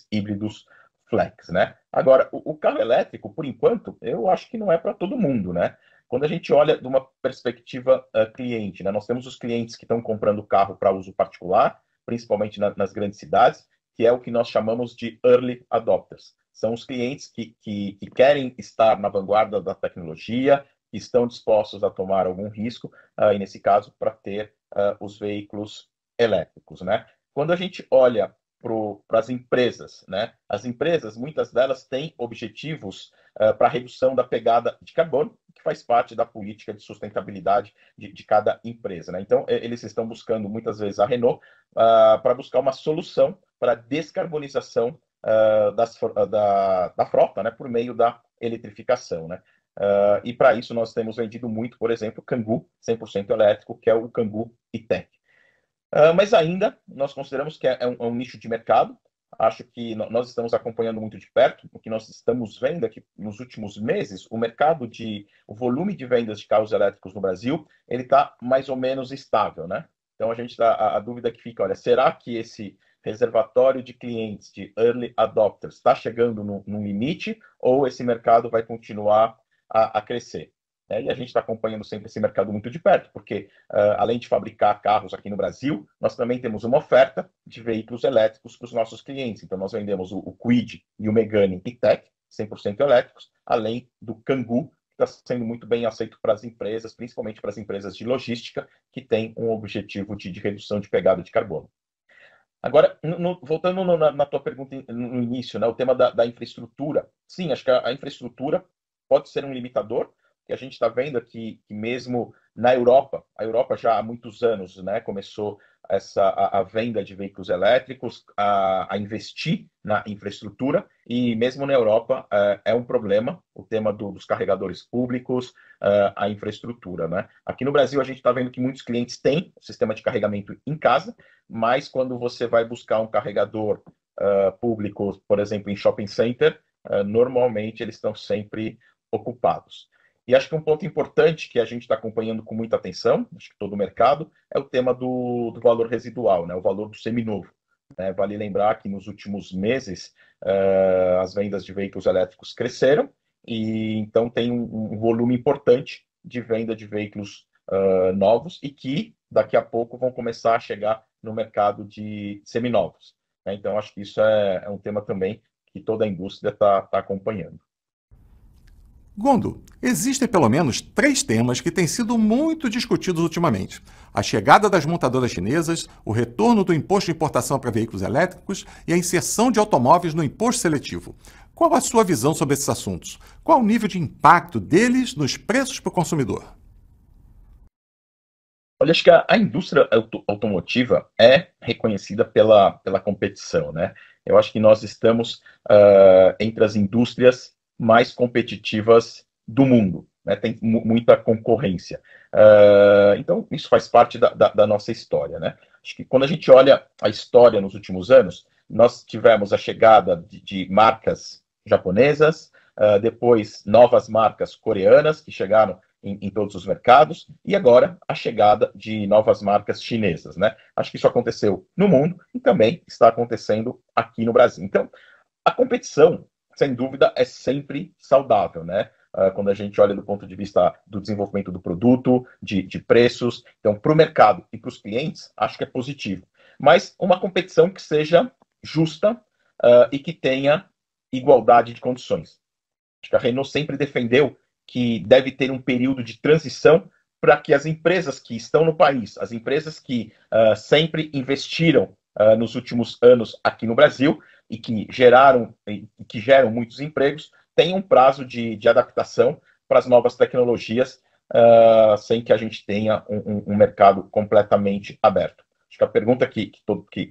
híbridos flex, né? Agora, o carro elétrico, por enquanto, eu acho que não é para todo mundo, né? Quando a gente olha de uma perspectiva cliente, né? Nós temos os clientes que estão comprando carro para uso particular, principalmente nas grandes cidades, que é o que nós chamamos de early adopters. São os clientes que querem estar na vanguarda da tecnologia, que estão dispostos a tomar algum risco, e nesse caso, para ter os veículos elétricos, né? Quando a gente olha para as empresas, né? As empresas, muitas delas têm objetivos para a redução da pegada de carbono, que faz parte da política de sustentabilidade de cada empresa, né? Então, eles estão buscando, muitas vezes, a Renault para buscar uma solução para a descarbonização da frota, né, por meio da eletrificação, né? E para isso nós temos vendido muito, por exemplo, o Kangoo 100% elétrico, que é o Kangoo E-Tech. Mas ainda nós consideramos que é um nicho de mercado. Acho que nós estamos acompanhando muito de perto. O que nós estamos vendo é que nos últimos meses o volume de vendas de carros elétricos no Brasil ele está mais ou menos estável, né? Então a dúvida que fica, olha, será que esse reservatório de clientes de early adopters está chegando num limite ou esse mercado vai continuar a crescer? E a gente está acompanhando sempre esse mercado muito de perto, porque além de fabricar carros aqui no Brasil, nós também temos uma oferta de veículos elétricos para os nossos clientes. Então, nós vendemos o Kwid e o Megane E-Tech, 100% elétricos, além do Kangoo, que está sendo muito bem aceito para as empresas, principalmente para as empresas de logística, que têm um objetivo de redução de pegada de carbono. Agora, voltando na tua pergunta no início, né, o tema da infraestrutura. Sim, acho que a infraestrutura pode ser um limitador, que a gente está vendo aqui que mesmo na Europa, a Europa já há muitos anos, né, começou a venda de veículos elétricos, a investir na infraestrutura, e mesmo na Europa é um problema o tema dos carregadores públicos, a infraestrutura, né? Aqui no Brasil a gente está vendo que muitos clientes têm o sistema de carregamento em casa, mas quando você vai buscar um carregador público, por exemplo, em shopping center, normalmente eles estão sempre ocupados. E acho que um ponto importante que a gente está acompanhando com muita atenção, acho que todo o mercado, é o tema do valor residual, né? O valor do seminovo. Vale lembrar que nos últimos meses as vendas de veículos elétricos cresceram, e então tem um volume importante de venda de veículos novos e que daqui a pouco vão começar a chegar no mercado de seminovos. Então acho que isso é um tema também que toda a indústria está acompanhando. Gondo, existem pelo menos 3 temas que têm sido muito discutidos ultimamente: a chegada das montadoras chinesas, o retorno do imposto de importação para veículos elétricos e a inserção de automóveis no imposto seletivo. Qual a sua visão sobre esses assuntos? Qual o nível de impacto deles nos preços para o consumidor? Olha, acho que a indústria automotiva é reconhecida pela competição, né? Eu acho que nós estamos entre as indústrias mais competitivas do mundo, né? Tem muita concorrência. Então, isso faz parte da nossa história, né? Acho que quando a gente olha a história nos últimos anos, nós tivemos a chegada de marcas japonesas, depois novas marcas coreanas que chegaram em todos os mercados, e agora a chegada de novas marcas chinesas, né? Acho que isso aconteceu no mundo e também está acontecendo aqui no Brasil. Então, a competição, sem dúvida, é sempre saudável, né? Quando a gente olha do ponto de vista do desenvolvimento do produto, de preços. Então, para o mercado e para os clientes, acho que é positivo. Mas uma competição que seja justa e que tenha igualdade de condições. Acho que a Renault sempre defendeu que deve ter um período de transição para que as empresas que estão no país, as empresas que sempre investiram nos últimos anos aqui no Brasil, e que geram muitos empregos, tem um prazo de adaptação para as novas tecnologias, sem que a gente tenha um mercado completamente aberto. Acho que a pergunta que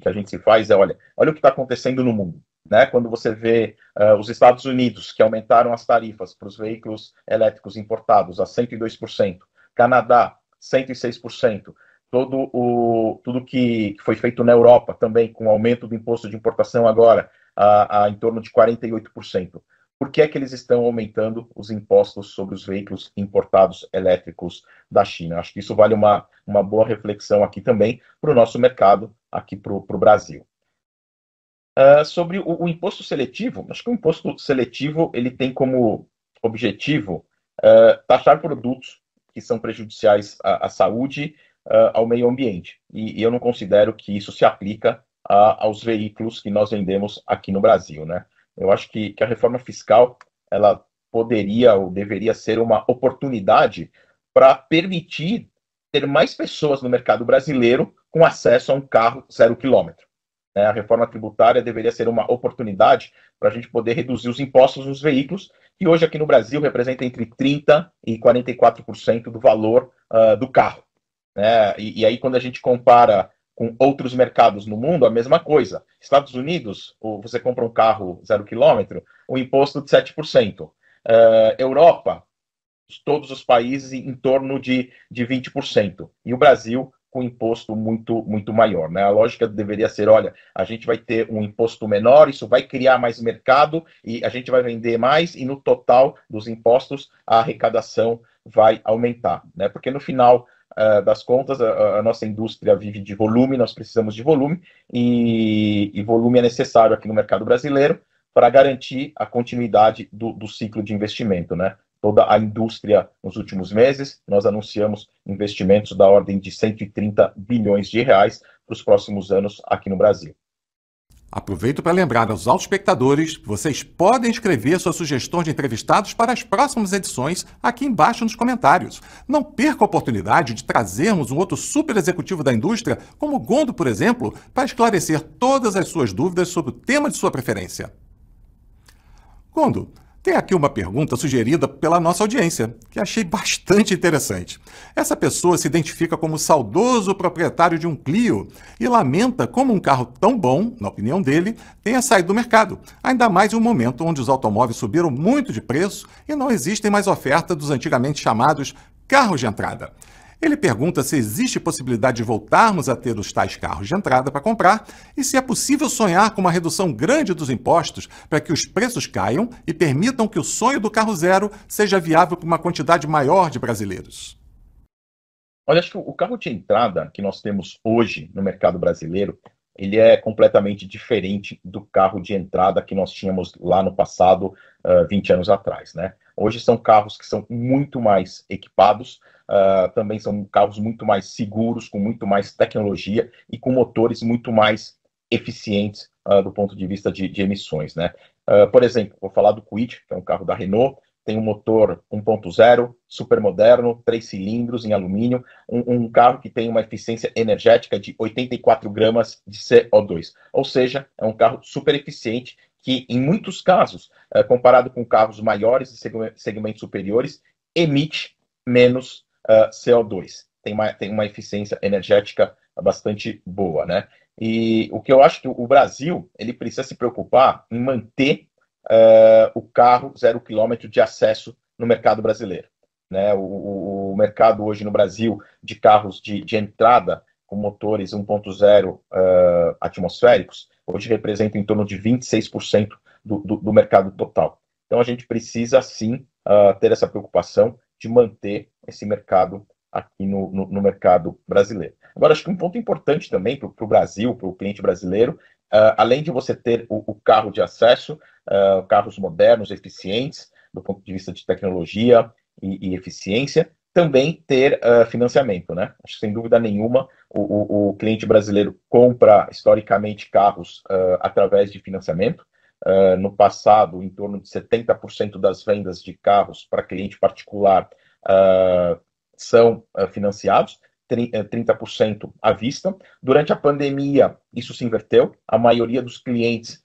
a gente se faz é, olha o que está acontecendo no mundo, né? Quando você vê os Estados Unidos, que aumentaram as tarifas para os veículos elétricos importados a 102%, Canadá, 106%, tudo que foi feito na Europa também, com o aumento do imposto de importação agora em torno de 48%. Por que é que eles estão aumentando os impostos sobre os veículos importados elétricos da China? Acho que isso vale uma boa reflexão aqui também para o nosso mercado, aqui para o Brasil. Sobre o imposto seletivo, acho que o imposto seletivo ele tem como objetivo taxar produtos que são prejudiciais à saúde, ao meio ambiente. E eu não considero que isso se aplica aos veículos que nós vendemos aqui no Brasil, né? Eu acho que a reforma fiscal ela poderia ou deveria ser uma oportunidade para permitir ter mais pessoas no mercado brasileiro com acesso a um carro 0 quilômetro. A reforma tributária deveria ser uma oportunidade para a gente poder reduzir os impostos nos veículos, que hoje aqui no Brasil representa entre 30% e 44% do valor do carro. E aí, quando a gente compara com outros mercados no mundo, a mesma coisa. Estados Unidos, você compra um carro 0 quilômetro, o imposto de 7%. Europa, todos os países em torno de 20%. E o Brasil com imposto muito, muito maior, né? A lógica deveria ser, olha, a gente vai ter um imposto menor, isso vai criar mais mercado e a gente vai vender mais e no total dos impostos a arrecadação vai aumentar, né? Porque no final das contas a nossa indústria vive de volume, nós precisamos de volume e volume é necessário aqui no mercado brasileiro para garantir a continuidade do ciclo de investimento, né? toda a indústria nos últimos meses. Nós anunciamos investimentos da ordem de 130 bilhões de reais para os próximos anos aqui no Brasil. Aproveito para lembrar aos espectadores que vocês podem escrever suas sugestões de entrevistados para as próximas edições aqui embaixo nos comentários. Não perca a oportunidade de trazermos um outro super executivo da indústria, como o Gondo, por exemplo, para esclarecer todas as suas dúvidas sobre o tema de sua preferência. Gondo, tem aqui uma pergunta sugerida pela nossa audiência, que achei bastante interessante. Essa pessoa se identifica como saudoso proprietário de um Clio e lamenta como um carro tão bom, na opinião dele, tenha saído do mercado, ainda mais em um momento onde os automóveis subiram muito de preço e não existem mais oferta dos antigamente chamados carros de entrada. Ele pergunta se existe possibilidade de voltarmos a ter os tais carros de entrada para comprar e se é possível sonhar com uma redução grande dos impostos para que os preços caiam e permitam que o sonho do carro zero seja viável para uma quantidade maior de brasileiros. Olha, acho que o carro de entrada que nós temos hoje no mercado brasileiro, ele é completamente diferente do carro de entrada que nós tínhamos lá no passado, 20 anos atrás, né? Hoje são carros que são muito mais equipados, também são carros muito mais seguros, com muito mais tecnologia e com motores muito mais eficientes do ponto de vista de emissões, né? Por exemplo, vou falar do Kwid, que é um carro da Renault, tem um motor 1.0, super moderno, 3 cilindros em alumínio, um carro que tem uma eficiência energética de 84 gramas de CO2, ou seja, é um carro super eficiente que, em muitos casos, comparado com carros maiores de segmentos superiores, emite menos CO2. Tem uma eficiência energética bastante boa, né? E o que eu acho que o Brasil ele precisa se preocupar em manter o carro 0 km de acesso no mercado brasileiro, né? O mercado hoje no Brasil de carros de entrada com motores 1.0 atmosféricos, hoje representa em torno de 26% do mercado total. Então a gente precisa sim ter essa preocupação de manter esse mercado aqui no mercado brasileiro. Agora, acho que um ponto importante também para o Brasil, para o cliente brasileiro, além de você ter o carro de acesso, carros modernos, eficientes, do ponto de vista de tecnologia e eficiência, também ter financiamento, né? Acho que sem dúvida nenhuma o cliente brasileiro compra historicamente carros através de financiamento. No passado, em torno de 70% das vendas de carros para cliente particular são financiados, 30% à vista. Durante a pandemia, isso se inverteu. A maioria dos clientes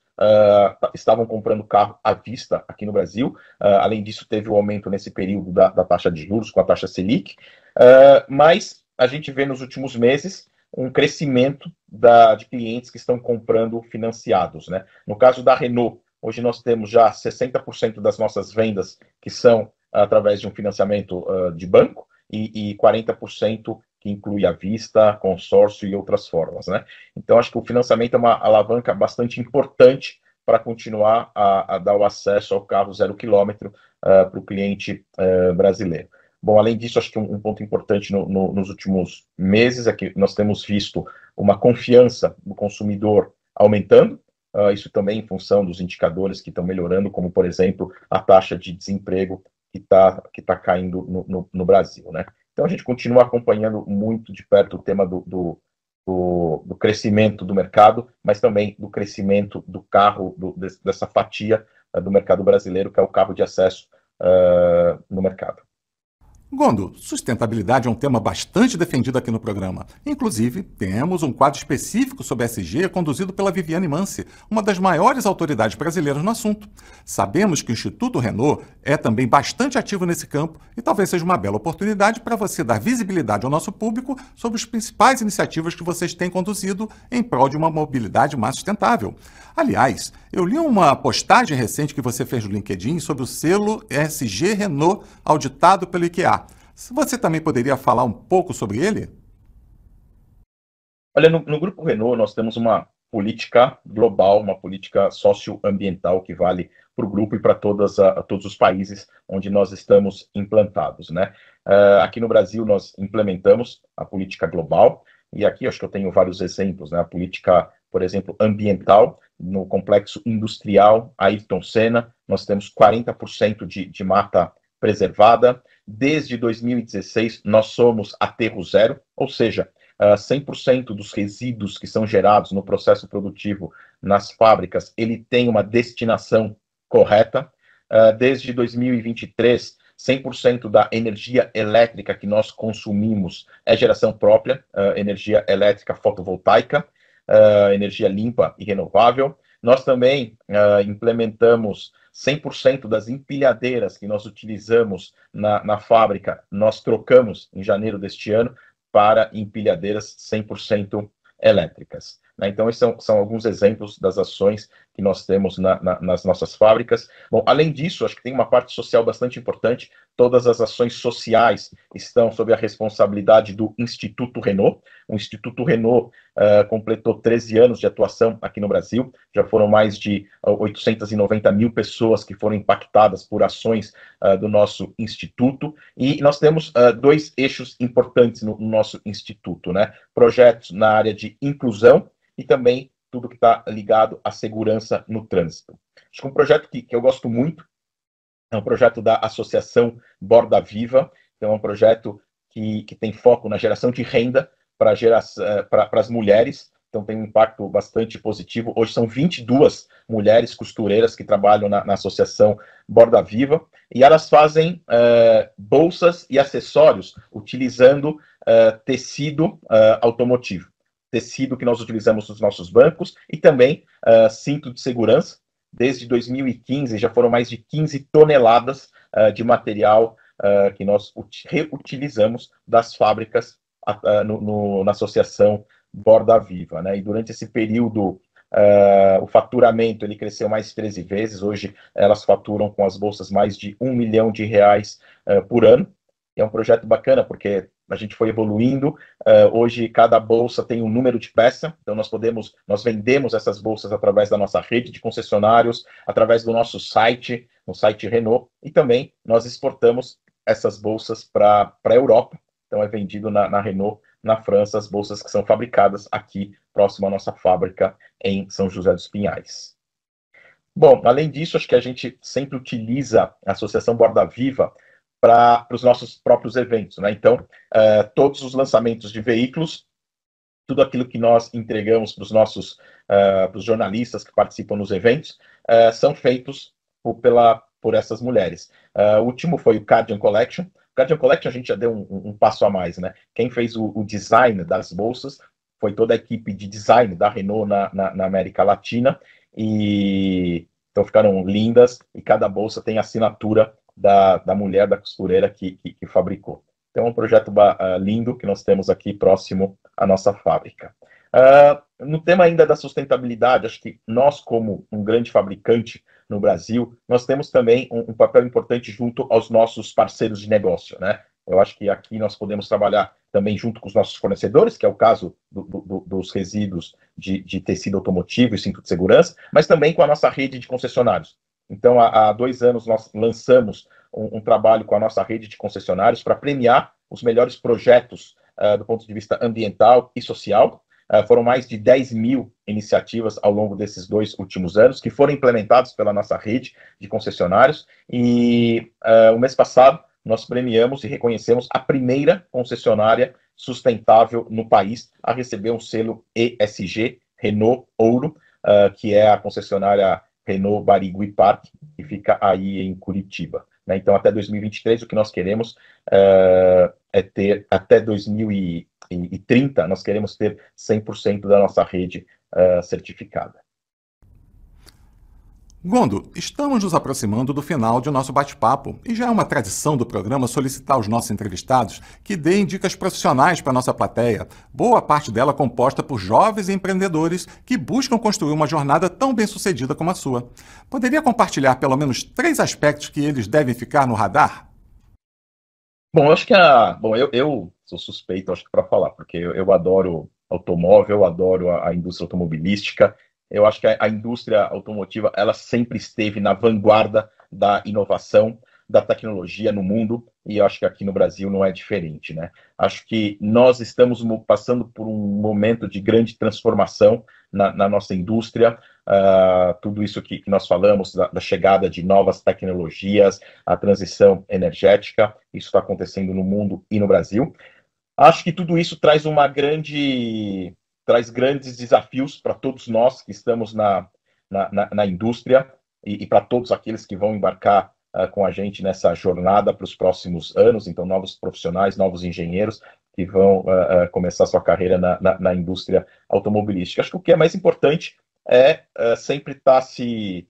estavam comprando carro à vista aqui no Brasil. Além disso, teve o aumento nesse período da taxa de juros com a taxa Selic. Mas a gente vê nos últimos meses um crescimento de clientes que estão comprando financiados, né? No caso da Renault, hoje nós temos já 60% das nossas vendas que são através de um financiamento de banco e 40% que inclui à vista, consórcio e outras formas, né? Então, acho que o financiamento é uma alavanca bastante importante para continuar a dar o acesso ao carro 0 km para o cliente brasileiro. Bom, além disso, acho que um ponto importante nos últimos meses é que nós temos visto uma confiança do consumidor aumentando, isso também em função dos indicadores que estão melhorando, como, por exemplo, a taxa de desemprego que tá caindo no Brasil, né? Então, a gente continua acompanhando muito de perto o tema do crescimento do mercado, mas também do crescimento do carro, dessa fatia do mercado brasileiro, que é o carro de acesso no mercado. Gondo, sustentabilidade é um tema bastante defendido aqui no programa. Inclusive, temos um quadro específico sobre ESG conduzido pela Viviane Mansi, uma das maiores autoridades brasileiras no assunto. Sabemos que o Instituto Renault é também bastante ativo nesse campo e talvez seja uma bela oportunidade para você dar visibilidade ao nosso público sobre as principais iniciativas que vocês têm conduzido em prol de uma mobilidade mais sustentável. Aliás, eu li uma postagem recente que você fez no LinkedIn sobre o selo ESG Renault auditado pelo IKEA. Você também poderia falar um pouco sobre ele? Olha, no Grupo Renault nós temos uma política global, uma política socioambiental que vale para o grupo e para todos os países onde nós estamos implantados, né? Aqui no Brasil nós implementamos a política global e aqui acho que eu tenho vários exemplos, né? A política, por exemplo, ambiental no complexo industrial Ayrton Senna, nós temos 40% de mata preservada. Desde 2016, nós somos aterro zero, ou seja, 100% dos resíduos que são gerados no processo produtivo nas fábricas, ele tem uma destinação correta. Desde 2023, 100% da energia elétrica que nós consumimos é geração própria, energia elétrica fotovoltaica, energia limpa e renovável. Nós também implementamos 100% das empilhadeiras que nós utilizamos na fábrica, nós trocamos em janeiro deste ano para empilhadeiras 100% elétricas. Então, esses são alguns exemplos das ações que nós temos nas nossas fábricas. Bom, além disso, acho que tem uma parte social bastante importante. Todas as ações sociais estão sob a responsabilidade do Instituto Renault. O Instituto Renault completou 13 anos de atuação aqui no Brasil. Já foram mais de 890 mil pessoas que foram impactadas por ações do nosso instituto. E nós temos dois eixos importantes no nosso instituto, né? Projetos na área de inclusão e também tudo que está ligado à segurança no trânsito. Acho que um projeto que eu gosto muito é um projeto da Associação Borda Viva, então é um projeto que tem foco na geração de renda para as mulheres, então tem um impacto bastante positivo. Hoje são 22 mulheres costureiras que trabalham na Associação Borda Viva, e elas fazem bolsas e acessórios utilizando tecido automotivo. Tecido que nós utilizamos nos nossos bancos e também cinto de segurança. Desde 2015 já foram mais de 15 toneladas de material que nós reutilizamos das fábricas na Associação Borda Viva, né? E durante esse período o faturamento ele cresceu mais de 13 vezes. Hoje elas faturam com as bolsas mais de R$1 milhão por ano. É um projeto bacana porque a gente foi evoluindo. Hoje cada bolsa tem um número de peça, então nós vendemos essas bolsas através da nossa rede de concessionários, através do nosso site, no site Renault, e também nós exportamos essas bolsas para a Europa. Então é vendido na Renault, na França, as bolsas que são fabricadas aqui, próximo à nossa fábrica em São José dos Pinhais. Bom, além disso, acho que a gente sempre utiliza a Associação Borda Viva para os nossos próprios eventos, né? Então, todos os lançamentos de veículos, tudo aquilo que nós entregamos para os jornalistas que participam nos eventos, são feitos por essas mulheres. O último foi o Cardian Collection. O Cardian Collection a gente já deu um passo a mais, né? Quem fez o design das bolsas foi toda a equipe de design da Renault na América Latina, e então ficaram lindas, e cada bolsa tem a assinatura da mulher, da costureira que fabricou. Então é um projeto lindo que nós temos aqui próximo à nossa fábrica. No tema ainda da sustentabilidade, acho que nós, como um grande fabricante no Brasil, nós temos também um papel importante junto aos nossos parceiros de negócio, né? Eu acho que aqui nós podemos trabalhar também junto com os nossos fornecedores, que é o caso dos resíduos de tecido automotivo e cinto de segurança, mas também com a nossa rede de concessionários. Então, há 2 anos, nós lançamos um trabalho com a nossa rede de concessionários para premiar os melhores projetos do ponto de vista ambiental e social. Foram mais de 10 mil iniciativas ao longo desses 2 últimos anos, que foram implementados pela nossa rede de concessionários. E o mês passado, nós premiamos e reconhecemos a primeira concessionária sustentável no país a receber um selo ESG Renault Ouro, que é a concessionária Renault Barigui Park, que fica aí em Curitiba. Né? Então, até 2023, o que nós queremos é ter, até 2030, nós queremos ter 100% da nossa rede certificada. Gondo, estamos nos aproximando do final de nosso bate-papo e já é uma tradição do programa solicitar aos nossos entrevistados que deem dicas profissionais para a nossa plateia, boa parte dela composta por jovens empreendedores que buscam construir uma jornada tão bem-sucedida como a sua. Poderia compartilhar pelo menos 3 aspectos que eles devem ficar no radar? Bom, eu acho que eu sou suspeito, acho que para falar, porque eu adoro automóvel, eu adoro a indústria automobilística. Eu acho que a indústria automotiva, ela sempre esteve na vanguarda da inovação, da tecnologia no mundo, e eu acho que aqui no Brasil não é diferente, né? Acho que nós estamos passando por um momento de grande transformação na nossa indústria. tudo isso que nós falamos, da chegada de novas tecnologias, a transição energética, isso está acontecendo no mundo e no Brasil. Acho que tudo isso traz grandes desafios para todos nós que estamos na indústria e para todos aqueles que vão embarcar com a gente nessa jornada para os próximos anos, então novos profissionais, novos engenheiros que vão começar sua carreira na indústria automobilística. Acho que o que é mais importante é sempre estar se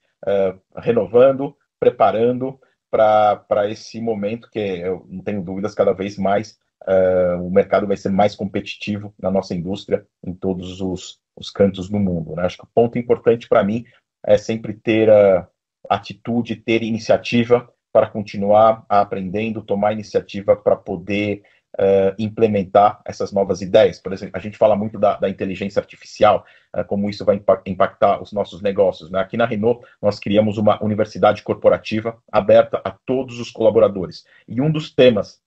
renovando, preparando para esse momento que eu não tenho dúvidas, cada vez mais o mercado vai ser mais competitivo na nossa indústria em todos os cantos do mundo, né? Acho que o ponto importante para mim é sempre ter atitude, ter iniciativa para continuar aprendendo, tomar iniciativa para poder implementar essas novas ideias. Por exemplo, a gente fala muito da inteligência artificial, como isso vai impactar os nossos negócios, né? Aqui na Renault, nós criamos uma universidade corporativa aberta a todos os colaboradores. E um dos temas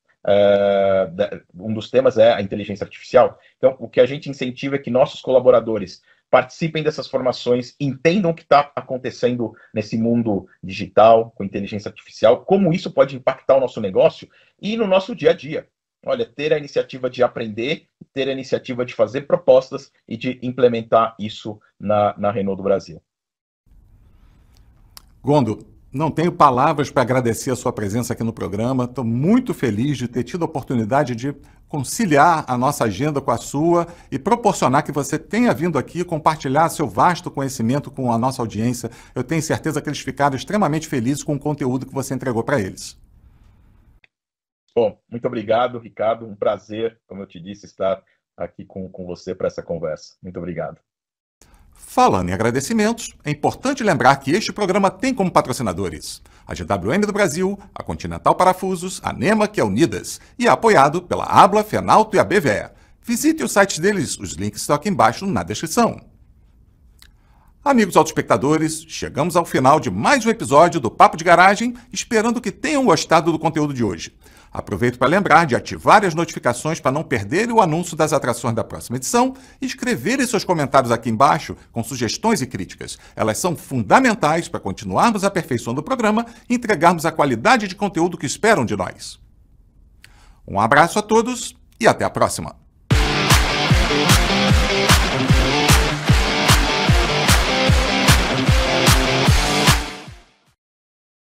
é a inteligência artificial. Então, o que a gente incentiva é que nossos colaboradores participem dessas formações, entendam o que está acontecendo nesse mundo digital, com inteligência artificial, como isso pode impactar o nosso negócio e no nosso dia a dia. Olha, ter a iniciativa de aprender, ter a iniciativa de fazer propostas e de implementar isso na Renault do Brasil. Gondo, não tenho palavras para agradecer a sua presença aqui no programa. Estou muito feliz de ter tido a oportunidade de conciliar a nossa agenda com a sua e proporcionar que você tenha vindo aqui compartilhar seu vasto conhecimento com a nossa audiência. Eu tenho certeza que eles ficaram extremamente felizes com o conteúdo que você entregou para eles. Bom, muito obrigado, Ricardo. Um prazer, como eu te disse, estar aqui com você para essa conversa. Muito obrigado. Falando em agradecimentos, é importante lembrar que este programa tem como patrocinadores a GWM do Brasil, a Continental Parafusos, a NEMA, que é Unidas, e é apoiado pela Abla, Fenalto e a BVE. Visite os sites deles, os links estão aqui embaixo na descrição. Amigos autoespectadores, chegamos ao final de mais um episódio do Papo de Garagem, esperando que tenham gostado do conteúdo de hoje. Aproveito para lembrar de ativar as notificações para não perder o anúncio das atrações da próxima edição e escreverem seus comentários aqui embaixo com sugestões e críticas. Elas são fundamentais para continuarmos aperfeiçoando o programa e entregarmos a qualidade de conteúdo que esperam de nós. Um abraço a todos e até a próxima!